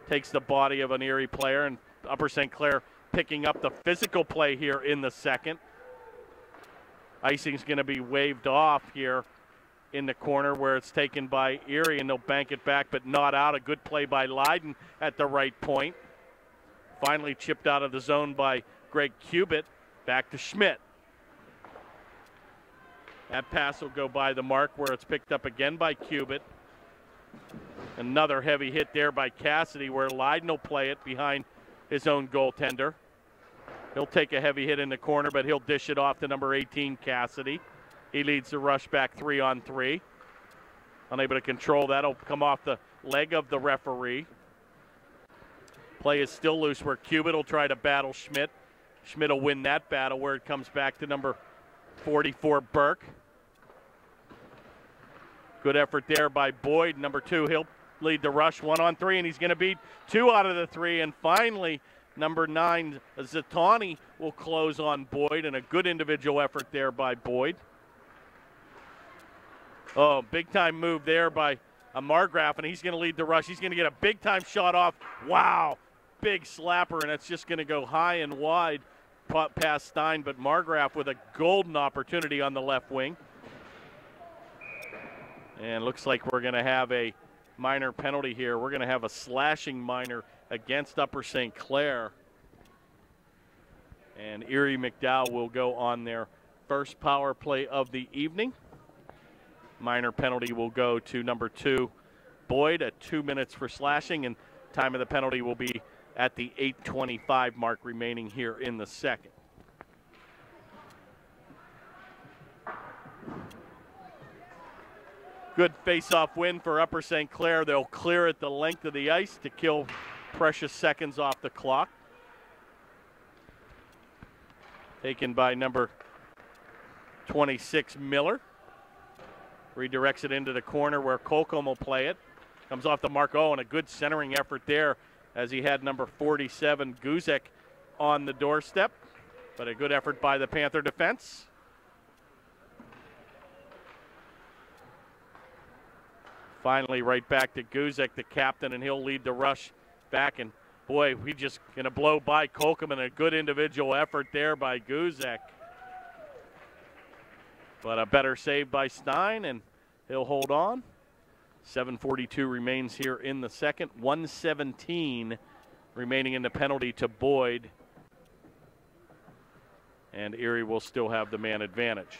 takes the body of an Erie player, and Upper St. Clair picking up the physical play here in the second. Icing's going to be waved off here in the corner where it's taken by Erie, and they'll bank it back, but not out. A good play by Leyden at the right point. Finally chipped out of the zone by Greg Cubitt. Back to Schmidt. That pass will go by the mark where it's picked up again by Cubitt. Another heavy hit there by Cassidy where Leyden will play it behind his own goaltender. He'll take a heavy hit in the corner, but he'll dish it off to number 18, Cassidy. He leads the rush back 3-on-3. Unable to control that. It'll come off the leg of the referee. Play is still loose where Cubitt will try to battle Schmidt. Schmidt will win that battle where it comes back to number 44, Burke. Good effort there by Boyd, number 2. He'll lead the rush 1-on-3, and he's going to beat 2 out of the 3. And finally, number 9, Zatani, will close on Boyd, and a good individual effort there by Boyd. Oh, big-time move there by Margraf, and he's going to lead the rush. He's going to get a big-time shot off. Wow, big slapper, and it's just going to go high and wide past Stein, but Margraf with a golden opportunity on the left wing. And looks like we're going to have a minor penalty here. We're going to have a slashing minor against Upper St. Clair. And Erie McDowell will go on their first power play of the evening. Minor penalty will go to number 2, Boyd, at 2 minutes for slashing, and time of the penalty will be at the 8:25 mark remaining here in the second. Good face-off win for Upper St. Clair. They'll clear it the length of the ice to kill precious seconds off the clock. Taken by number 26, Miller. Redirects it into the corner where Colcom will play it. Comes off the mark. Oh, and a good centering effort there as he had number 47, Guzek, on the doorstep. But a good effort by the Panther defense. Finally, right back to Guzek, the captain, and he'll lead the rush back. And boy, we just going to blow by Colcom, and a good individual effort there by Guzek. But a better save by Stein, and he'll hold on. 7:42 remains here in the second. 1:17 remaining in the penalty to Boyd. And Erie will still have the man advantage.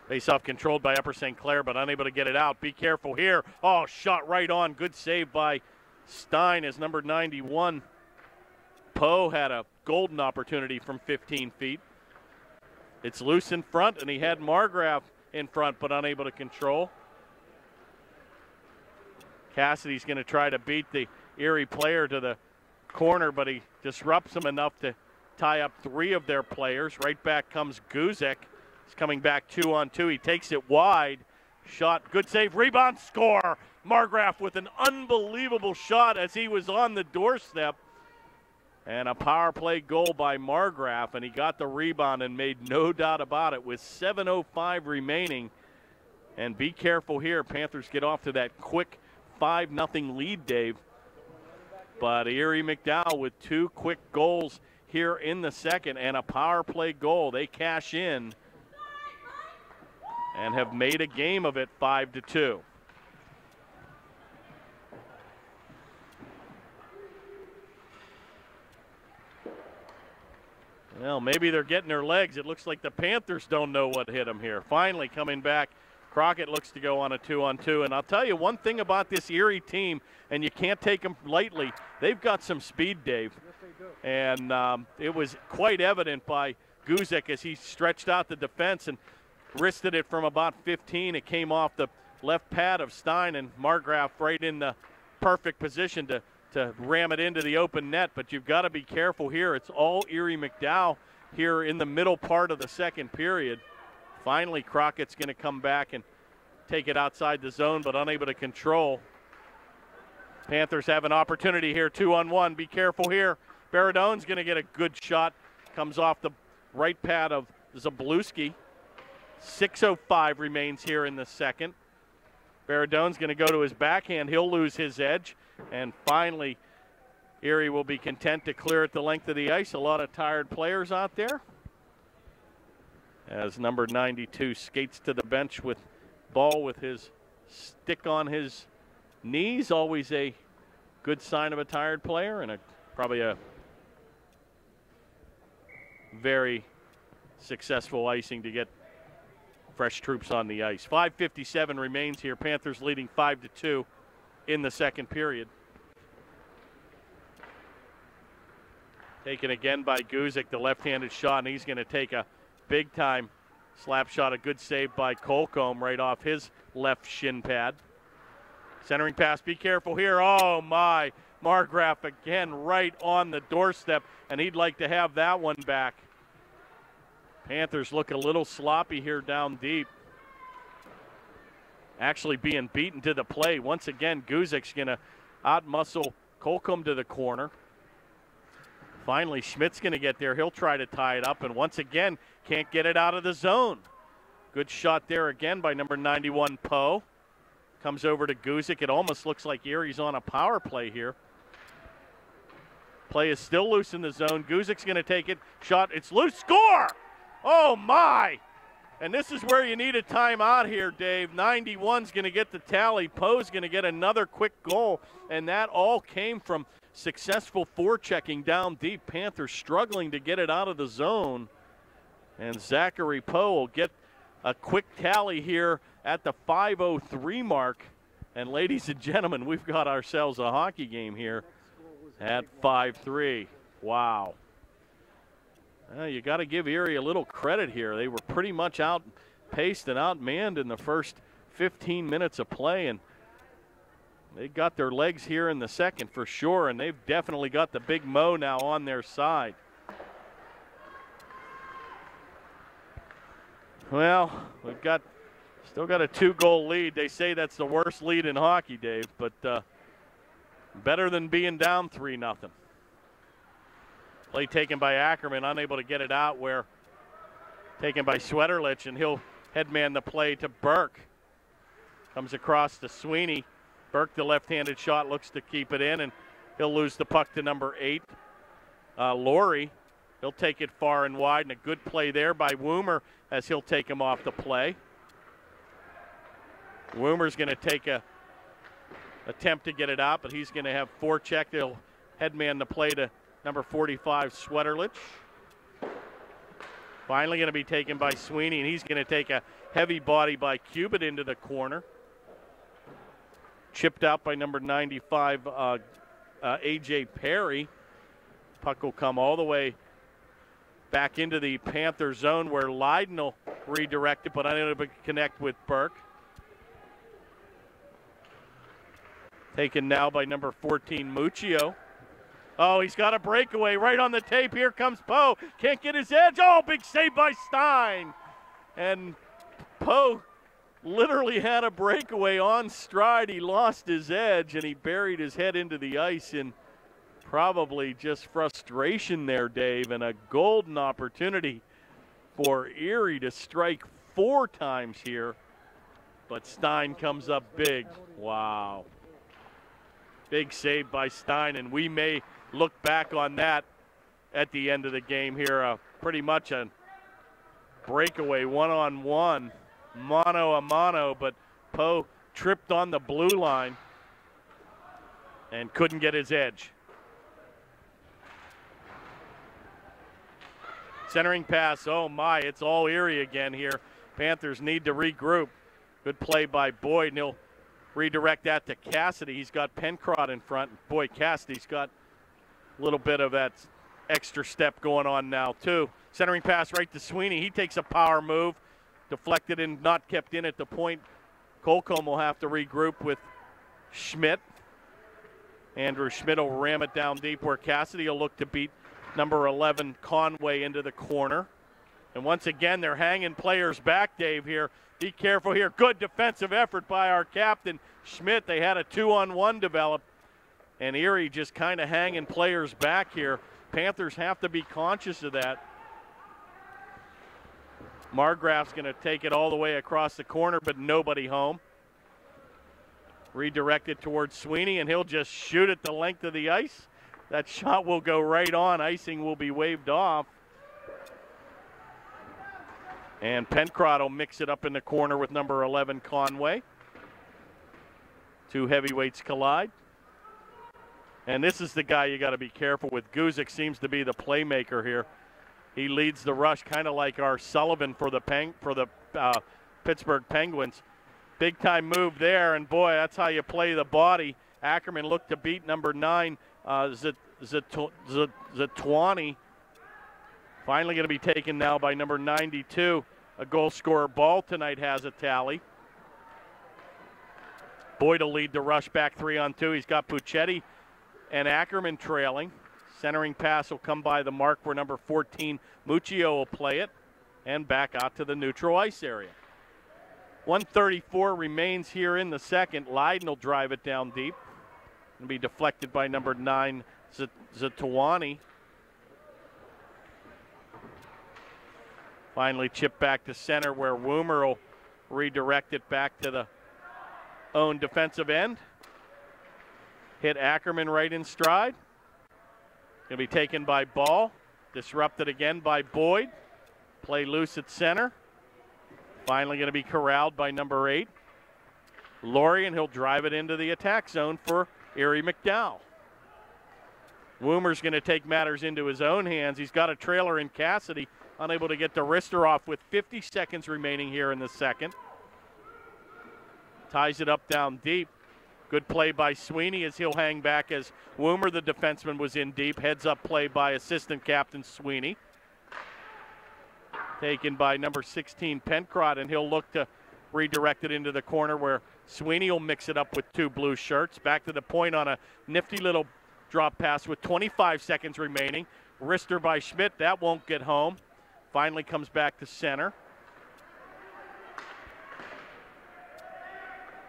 Face-off controlled by Upper St. Clair, but unable to get it out. Be careful here. Oh, shot right on. Good save by Stein as number 91. Poe had a golden opportunity from 15 feet. It's loose in front, and he had Margraf in front, but unable to control. Cassidy's going to try to beat the Erie player to the corner, but he disrupts him enough to tie up 3 of their players. Right back comes Guzek. He's coming back 2-on-2. He takes it wide. Shot, good save, rebound, score. Margraf with an unbelievable shot as he was on the doorstep. And a power play goal by Margraf, and he got the rebound and made no doubt about it with 7:05 remaining. And be careful here. Panthers get off to that quick 5-0 lead, Dave. But Erie McDowell with 2 quick goals here in the second and a power play goal. They cash in and have made a game of it 5-2. Well, maybe they're getting their legs. It looks like the Panthers don't know what hit them here. Finally coming back, Crockett looks to go on a 2-on-2. And I'll tell you one thing about this Erie team, and you can't take them lightly. They've got some speed, Dave. Yes, they And it was quite evident by Guzik as he stretched out the defense and wristed it from about 15. It came off the left pad of Stein, and Margraf right in the perfect position to ram it into the open net. But you've got to be careful here. It's all Erie McDowell here in the middle part of the second period. Finally, Crockett's going to come back and take it outside the zone, but unable to control. Panthers have an opportunity here, 2-on-1. Be careful here. Baradone's going to get a good shot. Comes off the right pad of Zabluski. 6:05 remains here in the second. Baradone's going to go to his backhand. He'll lose his edge. And finally, Erie will be content to clear it the length of the ice. A lot of tired players out there. As number 92 skates to the bench with ball with his stick on his knees. Always a good sign of a tired player, and probably a very successful icing to get fresh troops on the ice. 5:57 remains here. Panthers leading 5-2 in the second period. Taken again by Guzik, the left-handed shot, and he's going to take a big-time slap shot. A good save by Colcomb right off his left shin pad. Centering pass, be careful here. Oh, my. Margraf again right on the doorstep, and he'd like to have that one back. Panthers look a little sloppy here down deep. Actually being beaten to the play. Once again, Guzik's going to out-muscle Colcomb to the corner. Finally, Schmidt's going to get there. He'll try to tie it up, and once again, can't get it out of the zone. Good shot there again by number 91, Poe. Comes over to Guzik. It almost looks like Erie's on a power play here. Play is still loose in the zone. Guzik's going to take it. Shot, it's loose. Score! Oh, my! And this is where you need a timeout here, Dave. 91's going to get the tally. Poe's going to get another quick goal, and that all came from successful forechecking down deep. Panthers struggling to get it out of the zone. And Zachary Poe will get a quick tally here at the 5:03 mark. And ladies and gentlemen, we've got ourselves a hockey game here at 5-3. Wow. You got to give Erie a little credit here. They were pretty much outpaced and outmanned in the first 15 minutes of play, and they got their legs here in the second for sure, and they've definitely got the big Mo now on their side. Well, we've still got a 2-goal lead. They say that's the worst lead in hockey, Dave, but better than being down 3-0. Play taken by Ackerman, unable to get it out, where taken by Swetterlich, and he'll headman the play to Burke. Comes across to Sweeney. Burke, the left-handed shot, looks to keep it in, and he'll lose the puck to number 8, Laurie. He'll take it far and wide, and a good play there by Woomer as he'll take him off the play. Woomer's going to take a attempt to get it out, but he's going to have forecheck. He'll headman the play to number 45, Swetterlich. Finally going to be taken by Sweeney, and he's going to take a heavy body by Cubitt into the corner. Chipped out by number 95, A.J. Perry. Puck will come all the way back into the Panther zone where Leiden will redirect it, but unable to connect with Burke. Taken now by number 14, Muccio. Oh, he's got a breakaway right on the tape. Here comes Poe. Can't get his edge. Oh, big save by Stein. And Poe literally had a breakaway on stride. He lost his edge, and he buried his head into the ice in probably just frustration there, Dave, and a golden opportunity for Erie to strike 4 times here. But Stein comes up big. Wow. Big save by Stein, and we may look back on that at the end of the game here. Pretty much a breakaway one-on-one, mano-a-mano, but Poe tripped on the blue line and couldn't get his edge. Centering pass, oh my, it's all Erie again here. Panthers need to regroup. Good play by Boyd, and he'll redirect that to Cassidy. He's got Pencrod in front. Boy, Cassidy's got a little bit of that extra step going on now, too. Centering pass right to Sweeney. He takes a power move, deflected and not kept in at the point. Colcomb will have to regroup with Schmidt. Andrew Schmidt will ram it down deep where Cassidy will look to beat number 11 Conway into the corner. And once again, they're hanging players back, Dave, here. Be careful here. Good defensive effort by our captain, Schmidt. They had a 2-on-1 develop, and Erie just kind of hanging players back here. Panthers have to be conscious of that. Margraff's going to take it all the way across the corner, but nobody home. Redirected towards Sweeney, and he'll just shoot at the length of the ice. That shot will go right on. Icing will be waved off. And Pencrod will mix it up in the corner with number 11, Conway. Two heavyweights collide. And this is the guy you got to be careful with. Guzik seems to be the playmaker here. He leads the rush, kind of like our Sullivan for the Pittsburgh Penguins. Big-time move there, and boy, that's how you play the body. Ackerman looked to beat number 9, Zatwani. Finally going to be taken now by number 92. A goal scorer. Ball tonight has a tally. Boyd will lead the rush back 3-on-2. He's got Puccetti and Ackerman trailing. Centering pass will come by the mark where number 14, Muccio, will play it. And back out to the neutral ice area. 1:34 remains here in the second. Leiden will drive it down deep. And be deflected by number 9, Zatwani. Finally chipped back to center where Woomer will redirect it back to the own defensive end. Hit Ackerman right in stride. Going to be taken by Ball. Disrupted again by Boyd. Play loose at center. Finally going to be corralled by number 8, Laurie, and he'll drive it into the attack zone for Erie McDowell. Woomer's going to take matters into his own hands. He's got a trailer in Cassidy, unable to get the wrister off with 50 seconds remaining here in the second. Ties it up down deep. Good play by Sweeney as he'll hang back as Woomer, the defenseman, was in deep. Heads up play by assistant captain Sweeney. Taken by number 16, Pencrod, and he'll look to redirect it into the corner where Sweeney will mix it up with 2 blue shirts. Back to the point on a nifty little drop pass with 25 seconds remaining. Wrister by Schmidt, that won't get home. Finally comes back to center.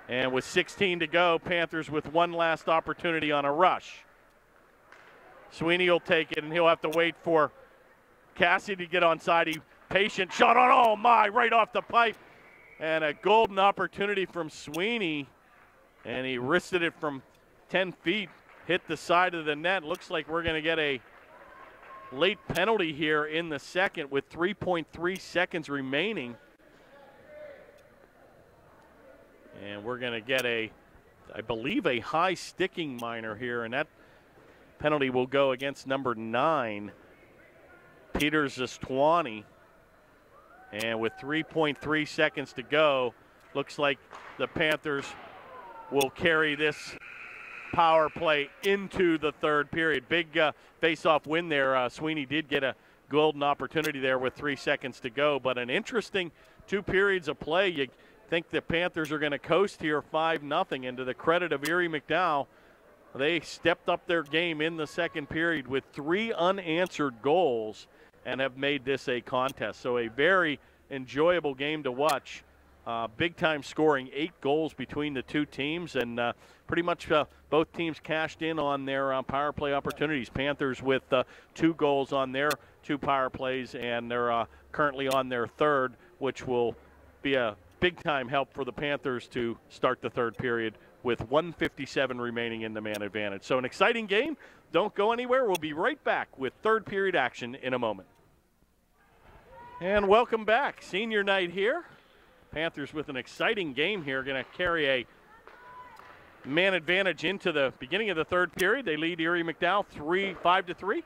And with 16 to go, Panthers with one last opportunity on a rush. Sweeney will take it, and he'll have to wait for Cassidy to get onside. He patient shot on, oh my, right off the pipe. And a golden opportunity from Sweeney. And he wristed it from 10 feet, hit the side of the net. Looks like we're going to get a late penalty here in the second with 3.3 seconds remaining. And we're going to get I believe, a high sticking minor here. And that penalty will go against number 9, Peter Zatwani. And with 3.3 seconds to go, looks like the Panthers will carry this power play into the third period. Big face-off win there. Sweeney did get a golden opportunity there with 3 seconds to go, but an interesting 2 periods of play. You think the Panthers are going to coast here 5-0, and to the credit of Erie McDowell, they stepped up their game in the second period with 3 unanswered goals and have made this a contest. So a very enjoyable game to watch. Big-time scoring, 8 goals between the 2 teams, and pretty much both teams cashed in on their power play opportunities. Panthers with 2 goals on their 2 power plays, and they're currently on their third, which will be a big-time help for the Panthers to start the third period with 1:57 remaining in the man advantage. So an exciting game. Don't go anywhere. We'll be right back with third period action in a moment. And welcome back. Senior night here. Panthers with an exciting game here. Going to carry a man advantage into the beginning of the third period. They lead Erie McDowell 5-3.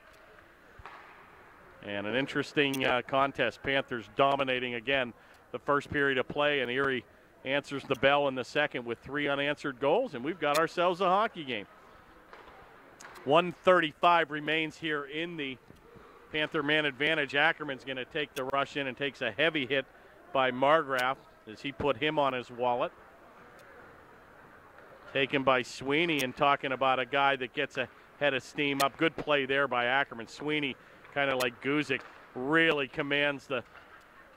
And an interesting contest. Panthers dominating again the first period of play, and Erie answers the bell in the second with 3 unanswered goals, and we've got ourselves a hockey game. 1:35 remains here in the Panther man advantage. Ackerman's going to take the rush in and takes a heavy hit by Margraf as he put him on his wallet. Taken by Sweeney, and talking about a guy that gets a head of steam up. Good play there by Ackerman. Sweeney, kind of like Guzik, really commands the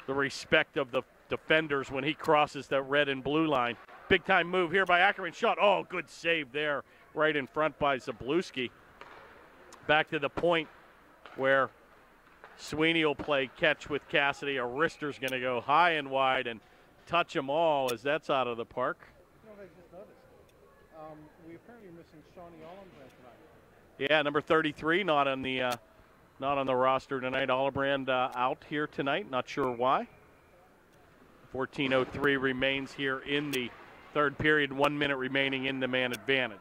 respect of the defenders when he crosses that red and blue line. Big time move here by Ackerman. Shot. Oh, good save there. Right in front by Zabluski. Back to the point where Sweeney will play catch with Cassidy. A wrister's going to go high and wide and touch them all as that's out of the park. You know, I just noticed. We apparently are missing Shawnee Ollenbrand tonight. Yeah, number 33 not on the roster tonight. Ollenbrand out here tonight. Not sure why. 14:03 remains here in the third period. 1 minute remaining in the man advantage.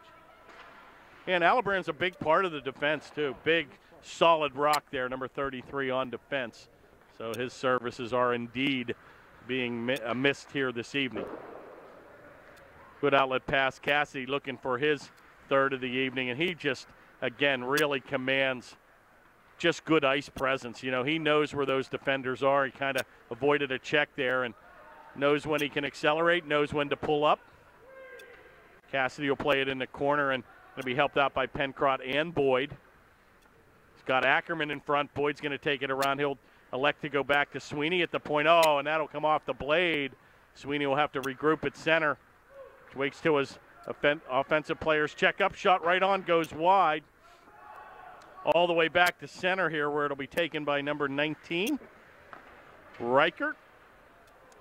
And Ollenbrand's a big part of the defense too. Big, solid rock there, number 33 on defense. So his services are indeed being missed here this evening. Good outlet pass. Cassidy looking for his third of the evening, and he just, again, really commands just good ice presence. You know, he knows where those defenders are. He kind of avoided a check there and knows when he can accelerate, knows when to pull up. Cassidy will play it in the corner and going to be helped out by Pencrott and Boyd. He's got Ackerman in front. Boyd's going to take it around. He'll elect to go back to Sweeney at the point. Oh, and that'll come off the blade. Sweeney will have to regroup at center. Waits till his offensive players check up. Shot right on, goes wide. All the way back to center here where it'll be taken by number 19, Reichert.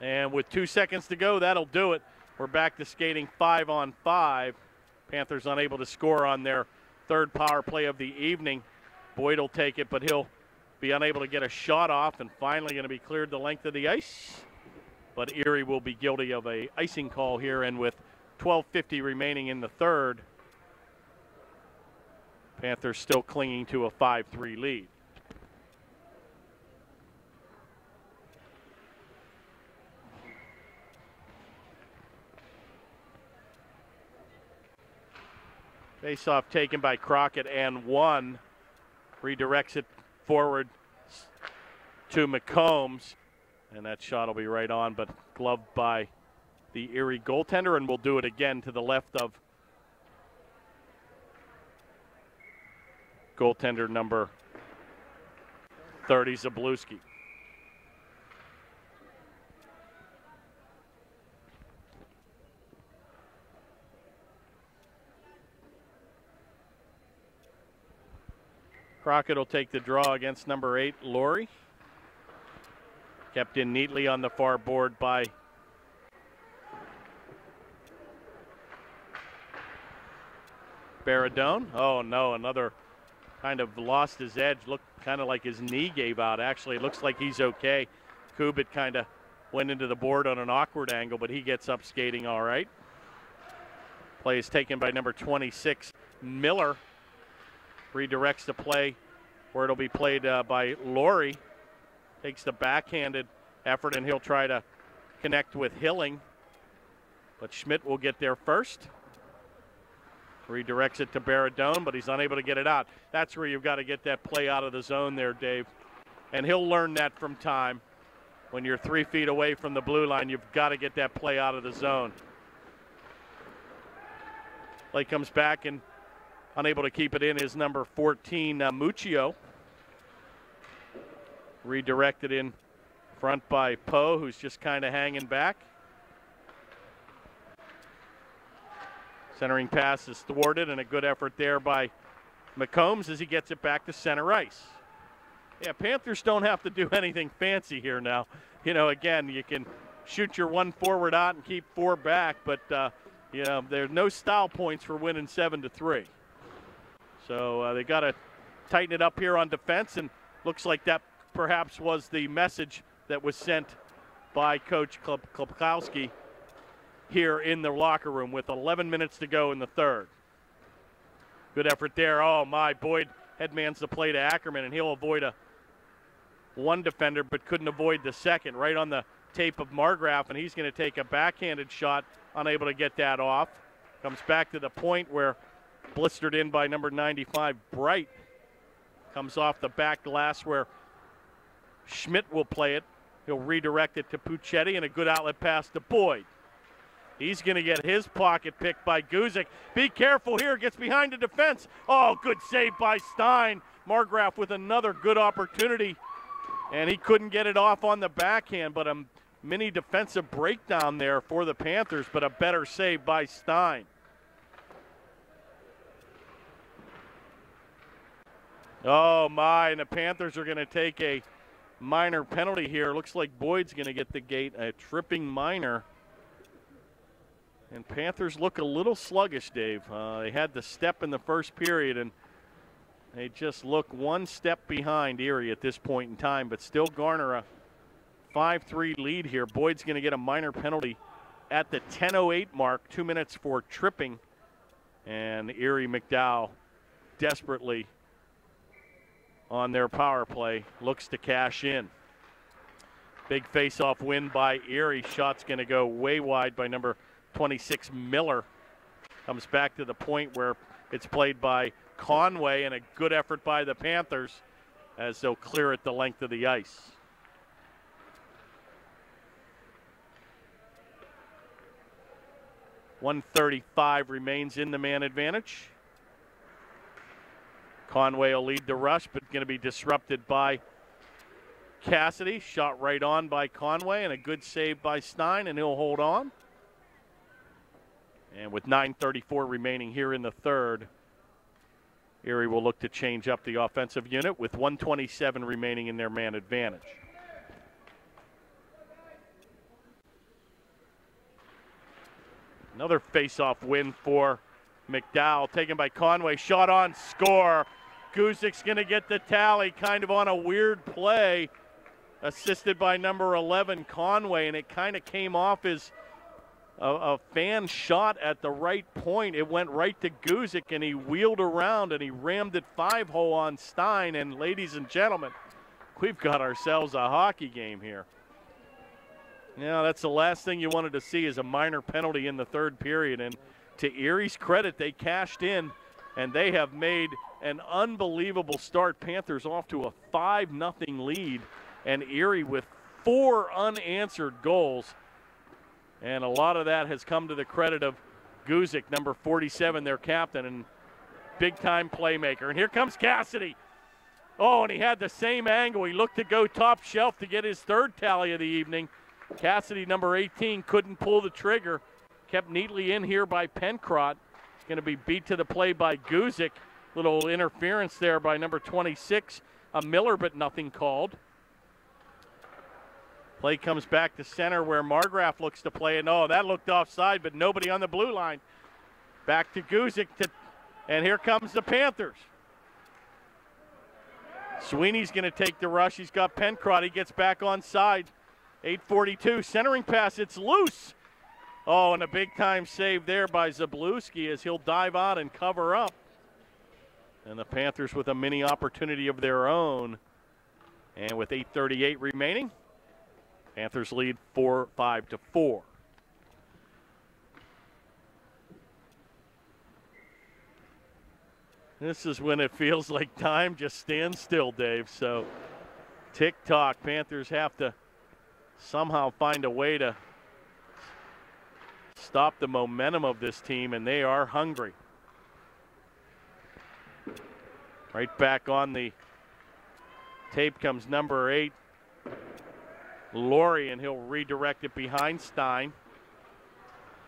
And with 2 seconds to go, that'll do it. We're back to skating 5-on-5. Panthers unable to score on their third power play of the evening. Boyd will take it, but he'll be unable to get a shot off and finally going to be cleared the length of the ice. But Erie will be guilty of a icing call here, and with 12:50 remaining in the third, Panthers still clinging to a 5-3 lead. Face-off taken by Crockett and one. Redirects it forward to McCombs. And that shot will be right on, but gloved by the Erie goaltender, and we'll do it again to the left of goaltender number 30, Zabluski. Crockett will take the draw against number 8, Laurie. Kept in neatly on the far board by Baradone. Oh no, another kind of lost his edge. Looked kind of like his knee gave out. Actually, it looks like he's okay. Kubit kind of went into the board on an awkward angle, but he gets up skating all right. Play is taken by number 26, Miller. Redirects the play where it'll be played by Laurie. Takes the backhanded effort, and he'll try to connect with Hilling. But Schmidt will get there first. Redirects it to Baradone, but he's unable to get it out. That's where you've got to get that play out of the zone there, Dave. And he'll learn that from time. When you're 3 feet away from the blue line, you've got to get that play out of the zone. Play comes back, and unable to keep it in is number 14, Muccio. Redirected in front by Poe, who's just kind of hanging back. Centering pass is thwarted, and a good effort there by McCombs as he gets it back to center ice. Yeah, Panthers don't have to do anything fancy here now. You know, again, you can shoot your one forward out and keep 4 back, but, you know, there's no style points for winning 7-3. So they got to tighten it up here on defense, and looks like that perhaps was the message that was sent by Coach Klopkowski here in the locker room with 11 minutes to go in the third. Good effort there. Oh, my. Boyd headmans the play to Ackerman, and he'll avoid one defender but couldn't avoid the second. Right on the tape of Margraf, and he's going to take a backhanded shot, unable to get that off. Comes back to the point where blistered in by number 95, Bright. Comes off the back glass where Schmidt will play it. He'll redirect it to Puccetti, and a good outlet pass to Boyd. He's going to get his pocket picked by Guzik. Be careful here. Gets behind the defense. Oh, good save by Stein. Margraf with another good opportunity, and he couldn't get it off on the backhand, but a mini defensive breakdown there for the Panthers, but a better save by Stein. Oh, my, and the Panthers are going to take a minor penalty here. Looks like Boyd's going to get the gate, a tripping minor. And Panthers look a little sluggish, Dave. They had the step in the first period, and they just look one step behind Erie at this point in time, but still garner a 5-3 lead here. Boyd's going to get a minor penalty at the 10:08 mark, 2 minutes for tripping. And Erie McDowell desperately on their power play looks to cash in. Big face-off win by Erie. Shot's going to go way wide by number 26 Miller. Comes back to the point where it's played by Conway, and a good effort by the Panthers as they'll clear it the length of the ice. .135 remains in the man advantage. Conway will lead the rush, but going to be disrupted by Cassidy. Shot right on by Conway, and a good save by Stein, and he'll hold on. And with 9:34 remaining here in the third, Erie will look to change up the offensive unit with 1:27 remaining in their man advantage. Another face-off win for McDowell, taken by Conway. Shot on, score. Guzik's going to get the tally, kind of on a weird play, assisted by number 11, Conway, and it kind of came off as a fan shot at the right point. It went right to Guzik, and he wheeled around, and he rammed it 5-hole on Stein. And ladies and gentlemen, we've got ourselves a hockey game here. Yeah, that's the last thing you wanted to see, is a minor penalty in the third period. And to Erie's credit, they cashed in, and they have made an unbelievable start. Panthers off to a 5-0 lead, and Erie with 4 unanswered goals. And a lot of that has come to the credit of Guzik, number 47, their captain, and big-time playmaker. And here comes Cassidy. Oh, and he had the same angle. He looked to go top shelf to get his third tally of the evening. Cassidy, number 18, couldn't pull the trigger. Kept neatly in here by Pencrott. It's going to be beat to the play by Guzik. Little interference there by number 26, a Miller, but nothing called. Play comes back to center where Margraf looks to play, and oh, that looked offside, but nobody on the blue line. Back to Guzik, and here comes the Panthers. Sweeney's going to take the rush. He's got Pencrott. He gets back on side. 8:42, centering pass. It's loose. Oh, and a big-time save there by Zabluski as he'll dive out and cover up. And the Panthers with a mini opportunity of their own. And with 8:38 remaining, Panthers lead 5-4. This is when it feels like time just stands still, Dave. So tick-tock, Panthers have to somehow find a way to stop the momentum of this team, and they are hungry. Right back on the tape comes number 8, Laurie, and he'll redirect it behind Stein.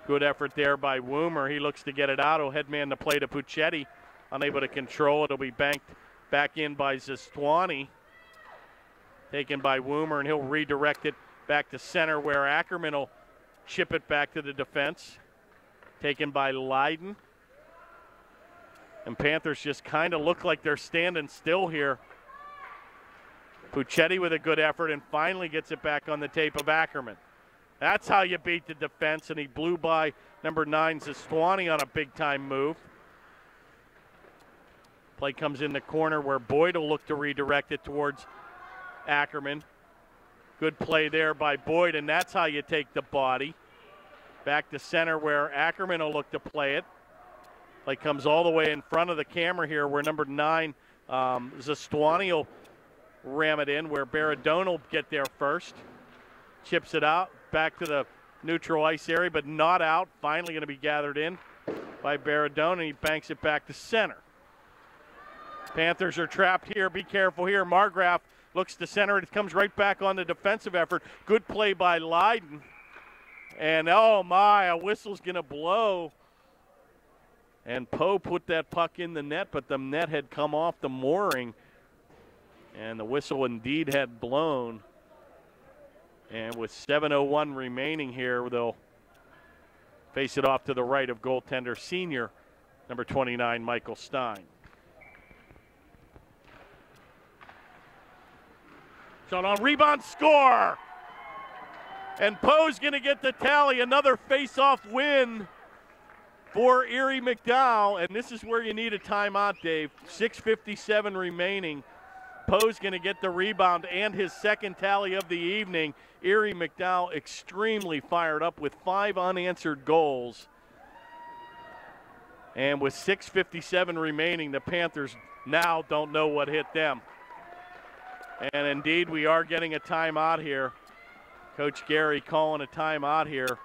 Good effort there by Woomer. He looks to get it out. He'll headman the play to Puccetti. Unable to control it. It'll be banked back in by Zistwani. Taken by Woomer, and he'll redirect it back to center where Ackerman will chip it back to the defense. Taken by Leiden. And Panthers just kind of look like they're standing still here. Puccetti with a good effort and finally gets it back on the tape of Ackerman. That's how you beat the defense, and he blew by number 9, Zistwani, on a big-time move. Play comes in the corner where Boyd will look to redirect it towards Ackerman. Good play there by Boyd, and that's how you take the body. Back to center where Ackerman will look to play it. Play comes all the way in front of the camera here where number 9, Zastuani will ram it in where Baradone will get there first. Chips it out, back to the neutral ice area, but not out. Finally going to be gathered in by Baradone, and he banks it back to center. Panthers are trapped here. Be careful here. Margraf looks to center. It comes right back on the defensive effort. Good play by Leiden. And, oh, my, a whistle's going to blow. And Poe put that puck in the net, but the net had come off the mooring. And the whistle indeed had blown. And with 7:01 remaining here, they'll face it off to the right of goaltender senior, number 29, Michael Stein. Shot on rebound, score! And Poe's going to get the tally. Another face-off win for Erie McDowell. And this is where you need a timeout, Dave. 6:57 remaining. Poe's going to get the rebound and his second tally of the evening. Erie McDowell extremely fired up with 5 unanswered goals. And with 6:57 remaining, the Panthers now don't know what hit them. And indeed, we are getting a timeout here. Coach Gary calling a timeout here.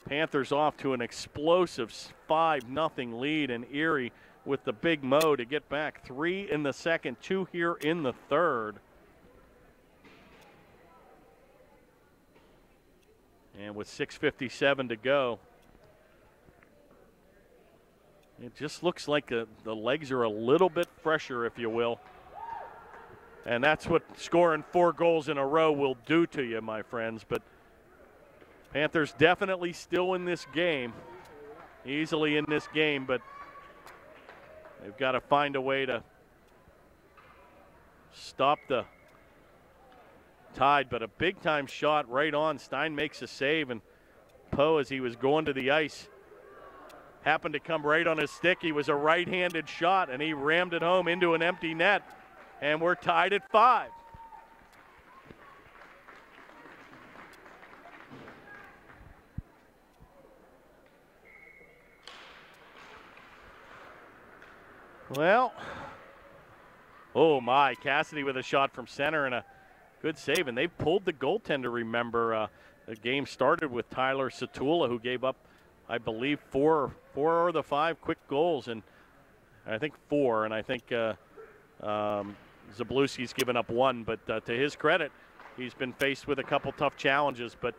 Panthers off to an explosive 5-0 lead, and Erie with the big Mo to get back. 3 in the second, 2 here in the third. And with 6:57 to go, it just looks like the legs are a little bit fresher, if you will. And that's what scoring 4 goals in a row will do to you, my friends. But Panthers definitely still in this game, easily in this game, but they've got to find a way to stop the Tide. But a big-time shot right on. Stein makes a save, and Poe, as he was going to the ice, happened to come right on his stick. He was a right-handed shot, and he rammed it home into an empty net. And we're tied at 5. Well, oh my, Cassidy with a shot from center and a good save. And they've pulled the goaltender, remember. The game started with Tyler Satula, who gave up, I believe, four or the 5 quick goals. And I think 4. And I think Zabluski's given up 1, but to his credit, he's been faced with a couple tough challenges. But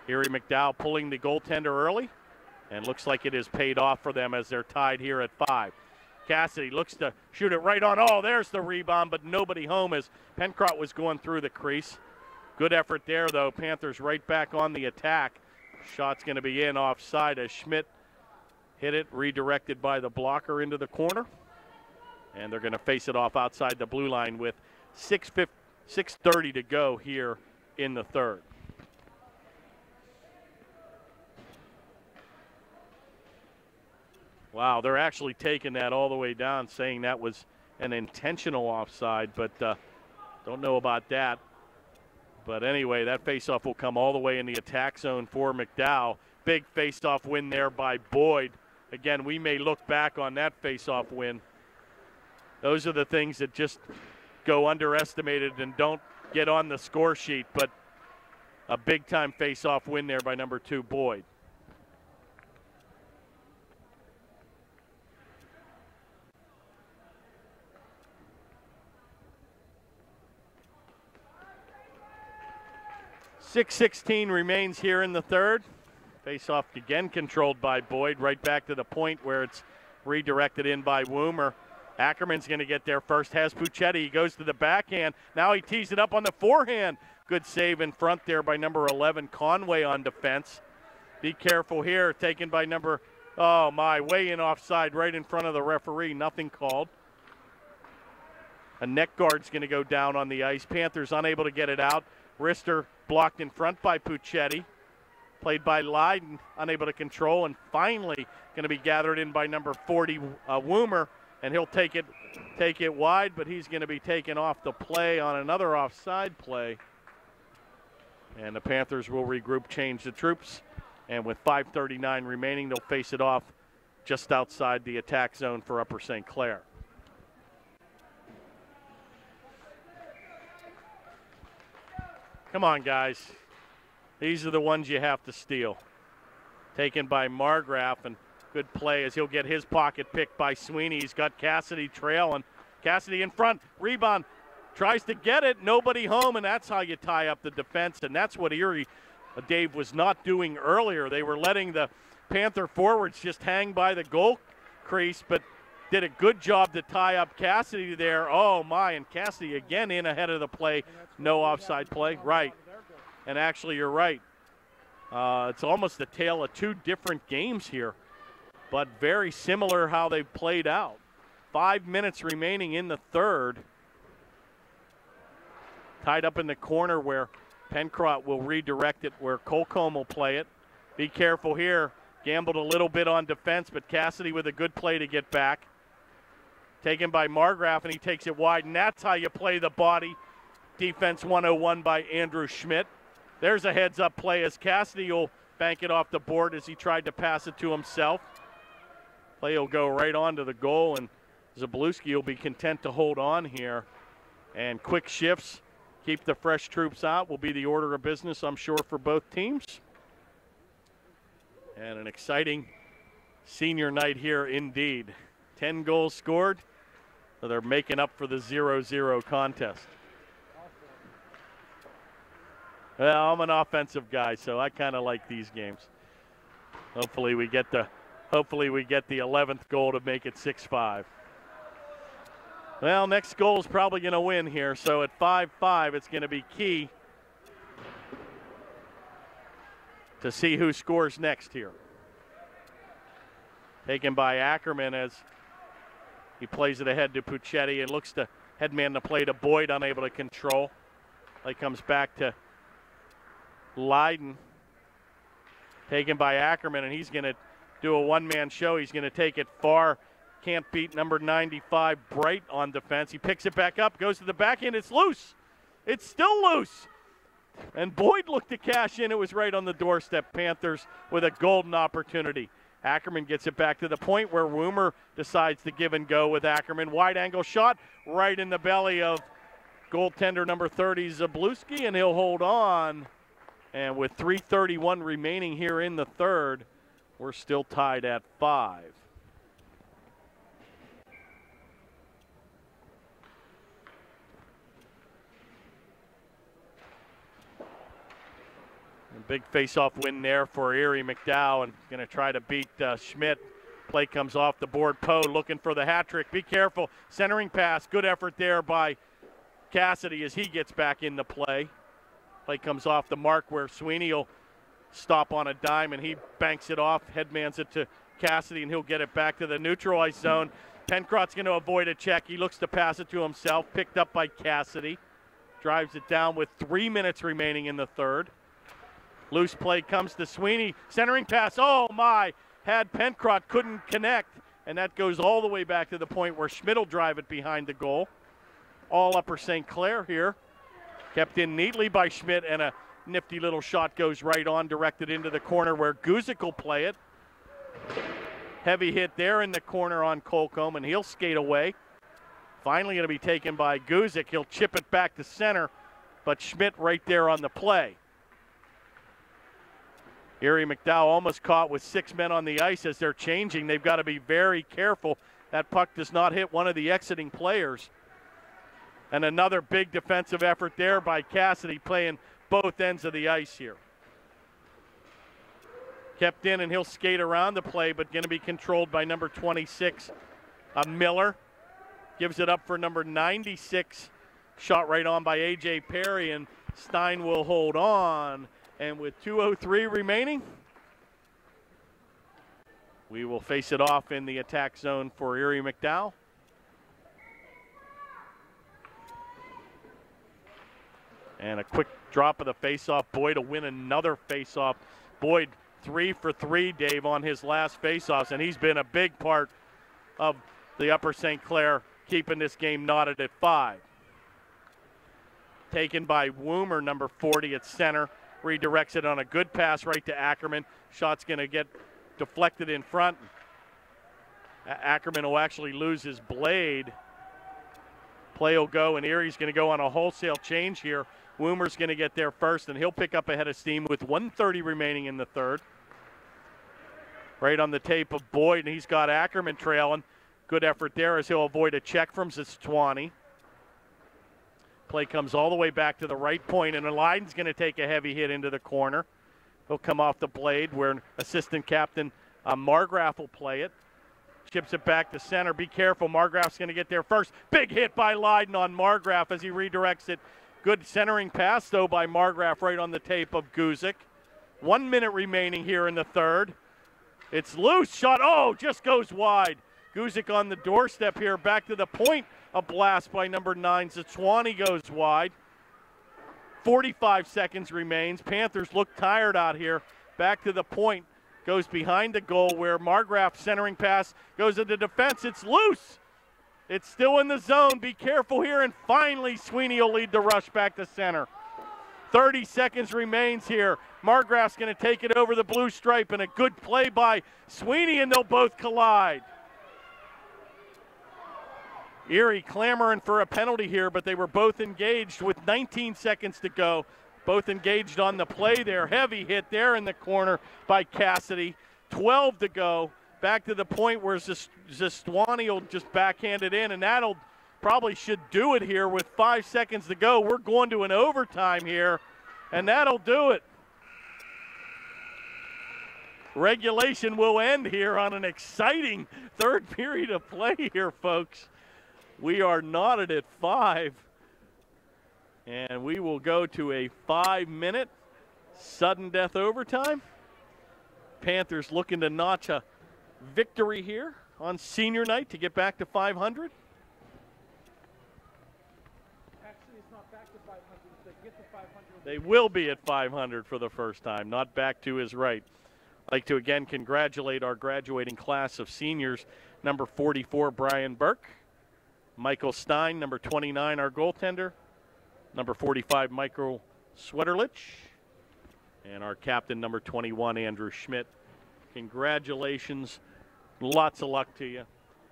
Erie McDowell pulling the goaltender early, and looks like it has paid off for them as they're tied here at 5. Cassidy looks to shoot it right on. Oh, there's the rebound, but nobody home as Pencrott was going through the crease. Good effort there, though. Panthers right back on the attack. Shot's going to be in offside as Schmidt hit it, redirected by the blocker into the corner. And they're going to face it off outside the blue line with 6:30 to go here in the third. Wow, they're actually taking that all the way down, saying that was an intentional offside, but don't know about that. But anyway, that faceoff will come all the way in the attack zone for McDowell. Big faceoff win there by Boyd. Again, we may look back on that faceoff win. Those are the things that just go underestimated and don't get on the score sheet, but a big-time face-off win there by number 2, Boyd. .6:16 remains here in the third. Face-off again controlled by Boyd, right back to the point where it's redirected in by Woomer. Ackerman's going to get there first, has Puccetti. He goes to the backhand. Now he tees it up on the forehand. Good save in front there by number 11, Conway on defense. Be careful here, taken by number, oh my, way in offside right in front of the referee. Nothing called. A neck guard's going to go down on the ice. Panthers unable to get it out. Rister blocked in front by Puccetti. Played by Leiden, unable to control, and finally going to be gathered in by number 40, Woomer. And he'll take it wide, but he's going to be taken off the play on another offside play. And the Panthers will regroup, change the troops. And with 5:39 remaining, they'll face it off just outside the attack zone for Upper St. Clair. Come on, guys. These are the ones you have to steal. Taken by Margraf, and good play as he'll get his pocket picked by Sweeney. He's got Cassidy trailing. Cassidy in front, rebound, tries to get it, nobody home, and that's how you tie up the defense, and that's what Erie, Dave, was not doing earlier. They were letting the Panther forwards just hang by the goal crease, but did a good job to tie up Cassidy there. Oh, my, and Cassidy again in ahead of the play. No offside play. Right. And actually, you're right. It's almost a tale of two different games here, but very similar how they played out. 5 minutes remaining in the third. Tied up in the corner where Pencrott will redirect it, where Colcomb will play it. Be careful here. Gambled a little bit on defense, but Cassidy with a good play to get back. Taken by Margraf, and he takes it wide, and that's how you play the body. Defense 101 by Andrew Schmidt. There's a heads-up play as Cassidy will bank it off the board as he tried to pass it to himself. Play will go right onto the goal, and Zabluski will be content to hold on here. And quick shifts, keep the fresh troops out, will be the order of business, I'm sure, for both teams. And an exciting senior night here indeed. 10 goals scored, so they're making up for the 0-0 contest. Well, I'm an offensive guy, so I kind of like these games. Hopefully we get the 11th goal to make it 6-5. Well, next goal is probably going to win here, so at 5-5 it's going to be key to see who scores next here. Taken by Ackerman as he plays it ahead to Puccetti and looks to headman the play to Boyd, unable to control. Play comes back to Leiden. Taken by Ackerman, and he's going to do a one-man show. He's going to take it far. Can't beat number 95, Bright, on defense. He picks it back up, goes to the backhand. It's loose. It's still loose. And Boyd looked to cash in. It was right on the doorstep. Panthers with a golden opportunity. Ackerman gets it back to the point where Woomer decides to give and go with Ackerman. Wide angle shot right in the belly of goaltender number 30, Zabluski, and he'll hold on. And with 3:31 remaining here in the third, we're still tied at 5. Big face-off win there for Erie. McDowell and going to try to beat Schmidt. Play comes off the board. Poe looking for the hat trick. Be careful. Centering pass. Good effort there by Cassidy as he gets back into play. Play comes off the mark where Sweeney will stop on a dime, and he banks it off. Headmans it to Cassidy, and he'll get it back to the neutralized zone. Pencrott's going to avoid a check. He looks to pass it to himself. Picked up by Cassidy. Drives it down with 3 minutes remaining in the third. Loose play comes to Sweeney. Centering pass. Oh, my. Had Pencrott, couldn't connect. And that goes all the way back to the point where Schmidt will drive it behind the goal. All Upper St. Clair here. Kept in neatly by Schmidt, and a nifty little shot goes right on, directed into the corner where Guzik will play it. Heavy hit there in the corner on Colcomb, and he'll skate away. Finally going to be taken by Guzik. He'll chip it back to center, but Schmidt right there on the play. Erie McDowell almost caught with 6 men on the ice as they're changing. They've got to be very careful that puck does not hit one of the exiting players. And another big defensive effort there by Cassidy, playing both ends of the ice here. Kept in, and he'll skate around the play, but going to be controlled by number 26, Miller. Gives it up for number 96. Shot right on by A.J. Perry, and Stein will hold on. And with 2:03 remaining, we will face it off in the attack zone for Erie McDowell. And a quick drop of the faceoff. Boyd to win another faceoff. Boyd 3 for 3, Dave, on his last faceoffs, and he's been a big part of the Upper St. Clair keeping this game knotted at 5. Taken by Woomer, number 40 at center. Redirects it on a good pass right to Ackerman. Shot's going to get deflected in front. Ackerman will actually lose his blade. Play will go, and Erie's going to go on a wholesale change here. Woomer's going to get there first, and he'll pick up a head of steam with 1:30 remaining in the third. Right on the tape of Boyd, and he's got Ackerman trailing. Good effort there as he'll avoid a check from Zistwani. Play comes all the way back to the right point, and Lydon's going to take a heavy hit into the corner. He'll come off the blade where assistant captain Margraf will play it. Chips it back to center. Be careful. Margraf's going to get there first. Big hit by Lydon on Margraf as he redirects it. Good centering pass, though, by Margraf right on the tape of Guzik. 1 minute remaining here in the third. It's loose. Shot. Oh, just goes wide. Guzik on the doorstep here. Back to the point. A blast by number 9. Zitswani goes wide. 45 seconds remains. Panthers look tired out here. Back to the point. Goes behind the goal where Margraf centering pass goes into defense. It's loose. It's still in the zone. Be careful here. And finally, Sweeney will lead the rush back to center. 30 seconds remains here. Margraf's going to take it over the blue stripe, and a good play by Sweeney, and they'll both collide. Erie clamoring for a penalty here, but they were both engaged with 19 seconds to go. Both engaged on the play there. Heavy hit there in the corner by Cassidy. 12 to go. Back to the point where Zistwani will just backhand it in, and that'll probably should do it here with 5 seconds to go. We're going to an overtime here, and that'll do it. Regulation will end here on an exciting third period of play here, folks. We are knotted at 5, and we will go to a 5-minute sudden death overtime. Panthers looking to notch a victory here on senior night to get back to 500. Actually, it's not back to 500. If they get to 500, they will be at 500 for the first time. Not back to his right. I'd like to again congratulate our graduating class of seniors. Number 44, Brian Burke. Michael Stein, number 29, our goaltender. Number 45, Michael Sweterlich. And our captain, number 21, Andrew Schmidt. Congratulations. Lots of luck to you.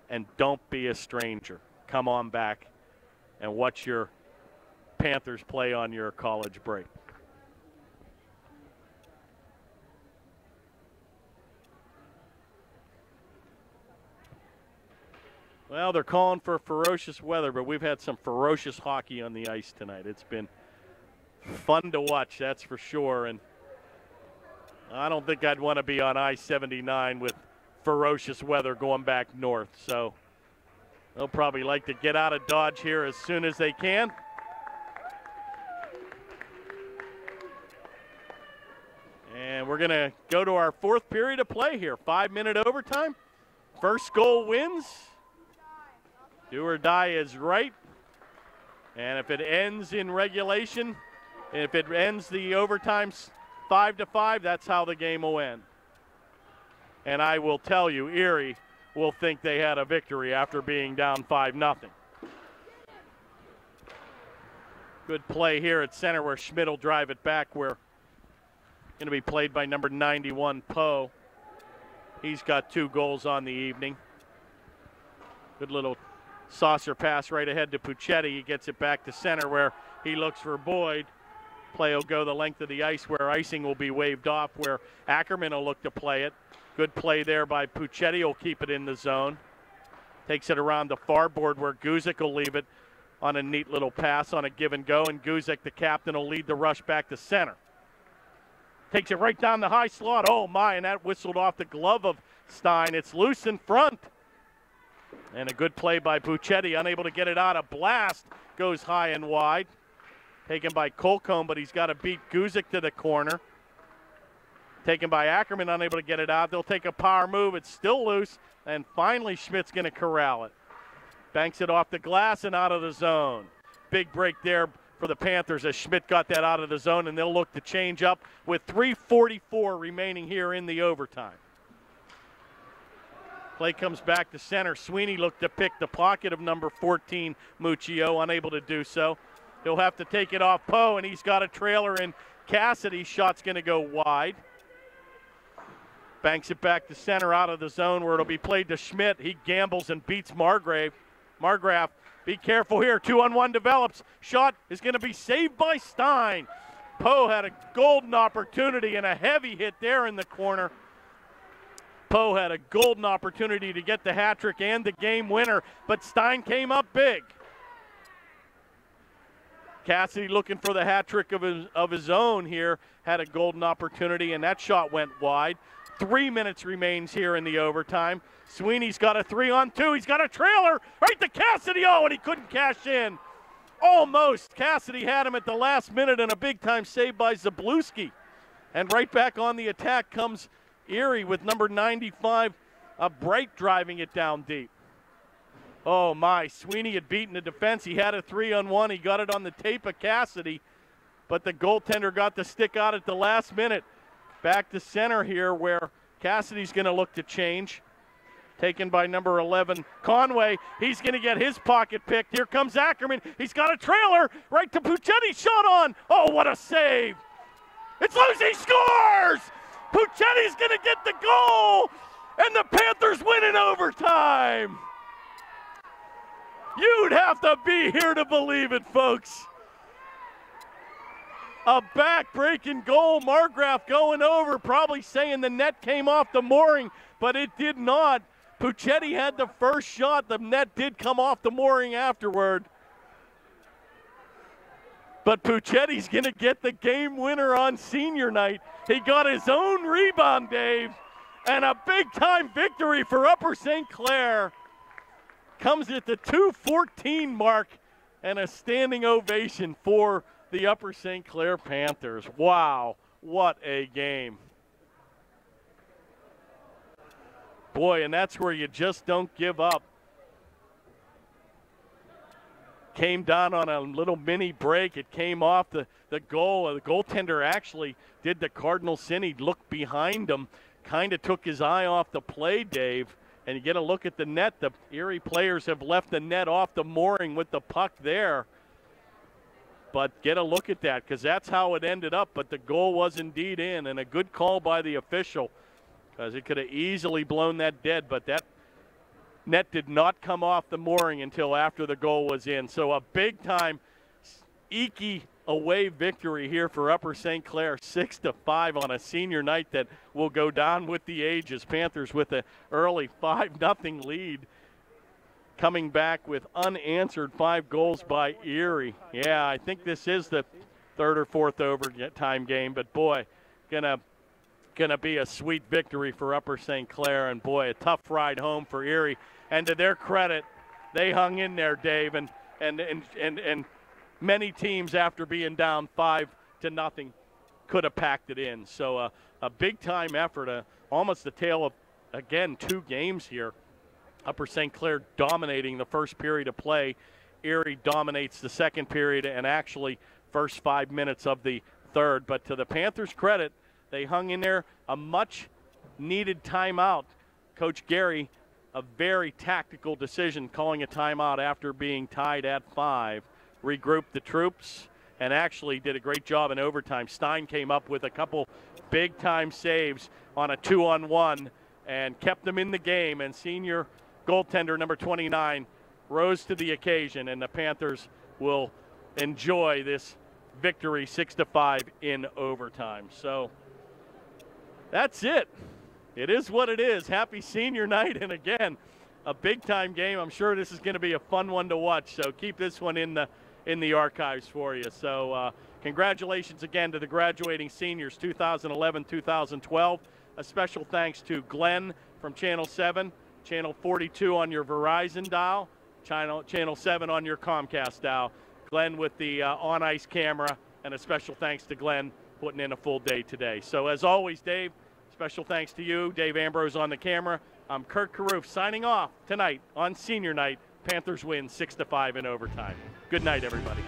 And don't be a stranger. Come on back and watch your Panthers play on your college break. Well, they're calling for ferocious weather, but we've had some ferocious hockey on the ice tonight. It's been fun to watch, that's for sure. And I don't think I'd want to be on I-79 with ferocious weather going back north. So they'll probably like to get out of Dodge here as soon as they can. And we're going to go to our fourth period of play here. 5-minute overtime. First goal wins. Do or die is right. And if it ends in regulation, if it ends the overtime 5-5, that's how the game will end. And I will tell you, Erie will think they had a victory after being down 5-0. Good play here at center where Schmidt will drive it back, where going to be played by number 91, Poe. He's got 2 goals on the evening. Good little saucer pass right ahead to Puccetti. He gets it back to center where he looks for Boyd. Play will go the length of the ice where icing will be waved off, where Ackerman will look to play it. Good play there by Puccetti. Will keep it in the zone. Takes it around the far board where Guzik will leave it on a neat little pass on a give and go, and Guzik, the captain, will lead the rush back to center. Takes it right down the high slot. Oh my, and that whistled off the glove of Stein. It's loose in front. And a good play by Puccetti, unable to get it out. A blast goes high and wide. Taken by Colcomb, but he's got to beat Guzik to the corner. Taken by Ackerman, unable to get it out. They'll take a power move. It's still loose, and finally Schmidt's going to corral it. Banks it off the glass and out of the zone. Big break there for the Panthers as Schmidt got that out of the zone, and they'll look to change up with 3:44 remaining here in the overtime. Play comes back to center. Sweeney looked to pick the pocket of number 14, Muccio, unable to do so. He'll have to take it off Poe, and he's got a trailer in Cassidy. Shot's going to go wide. Banks it back to center out of the zone where it'll be played to Schmidt. He gambles and beats Margraf. Be careful here. 2-on-1 develops. Shot is going to be saved by Stein. Poe had a golden opportunity and a heavy hit there in the corner. Poe had a golden opportunity to get the hat trick and the game winner, but Stein came up big. Cassidy looking for the hat trick of his own here, had a golden opportunity, and that shot went wide. 3 minutes remains here in the overtime. Sweeney's got a 3-on-2. He's got a trailer right to Cassidy. Oh, and he couldn't cash in. Almost. Cassidy had him at the last minute, and a big-time save by Zabluski. And right back on the attack comes Erie with number 95, Bright driving it down deep. Oh, my. Sweeney had beaten the defense. He had a 3-on-1. He got it on the tape of Cassidy, but the goaltender got the stick out at the last minute. Back to center here where Cassidy's going to look to change. Taken by number 11, Conway. He's going to get his pocket picked. Here comes Ackerman. He's got a trailer right to Puccetti. Shot on. Oh, what a save. It's loose. He scores. Puccetti's going to get the goal, and the Panthers win in overtime. You'd have to be here to believe it, folks. A back-breaking goal. Margraf going over, probably saying the net came off the mooring, but it did not. Puccetti had the first shot. The net did come off the mooring afterward. But Puccetti's going to get the game winner on senior night. He got his own rebound, Dave, and a big-time victory for Upper St. Clair. Comes at the 2:14 mark, and a standing ovation for the Upper St. Clair Panthers. Wow, what a game. Boy, and that's where you just don't give up. Came down on a little mini break. It came off the goal. The goaltender actually did the Cardinal sin. He looked behind him, kind of took his eye off the play, Dave. And you get a look at the net. The Erie players have left the net off the mooring with the puck there. But get a look at that, because that's how it ended up. But the goal was indeed in, and a good call by the official, because it could have easily blown that dead. But that net did not come off the mooring until after the goal was in. So a big-time Ekie away victory here for Upper St. Clair, 6-5 on a senior night that will go down with the ages. Panthers with an early 5-0 lead, coming back with unanswered 5 goals by Erie. Yeah, I think this is the third or fourth overtime game, but boy, gonna be a sweet victory for Upper St. Clair, and boy, a tough ride home for Erie. And to their credit, they hung in there, Dave, and many teams, after being down 5-0, could have packed it in. So a big-time effort, almost the tale of, again, 2 games here. Upper St. Clair dominating the first period of play. Erie dominates the second period and actually first 5 minutes of the third. But to the Panthers' credit, they hung in there. A much-needed timeout. Coach Gary, a very tactical decision, calling a timeout after being tied at 5. Regrouped the troops and actually did a great job in overtime. Stein came up with a couple big-time saves on a 2-on-1 and kept them in the game, and senior goaltender number 29 rose to the occasion, and the Panthers will enjoy this victory 6-5 in overtime. So that's it. It is what it is. Happy senior night, and again, a big-time game. I'm sure this is going to be a fun one to watch, so keep this one in the archives for you. So congratulations again to the graduating seniors 2011-2012. A special thanks to Glenn from Channel 7, Channel 42 on your Verizon dial, Channel 7 on your Comcast dial. Glenn with the on-ice camera, and a special thanks to Glenn putting in a full day today. So as always, Dave, special thanks to you. Dave Ambrose on the camera. I'm Kurt Carruth signing off tonight on senior night. Panthers win 6-5 in overtime. Good night, everybody.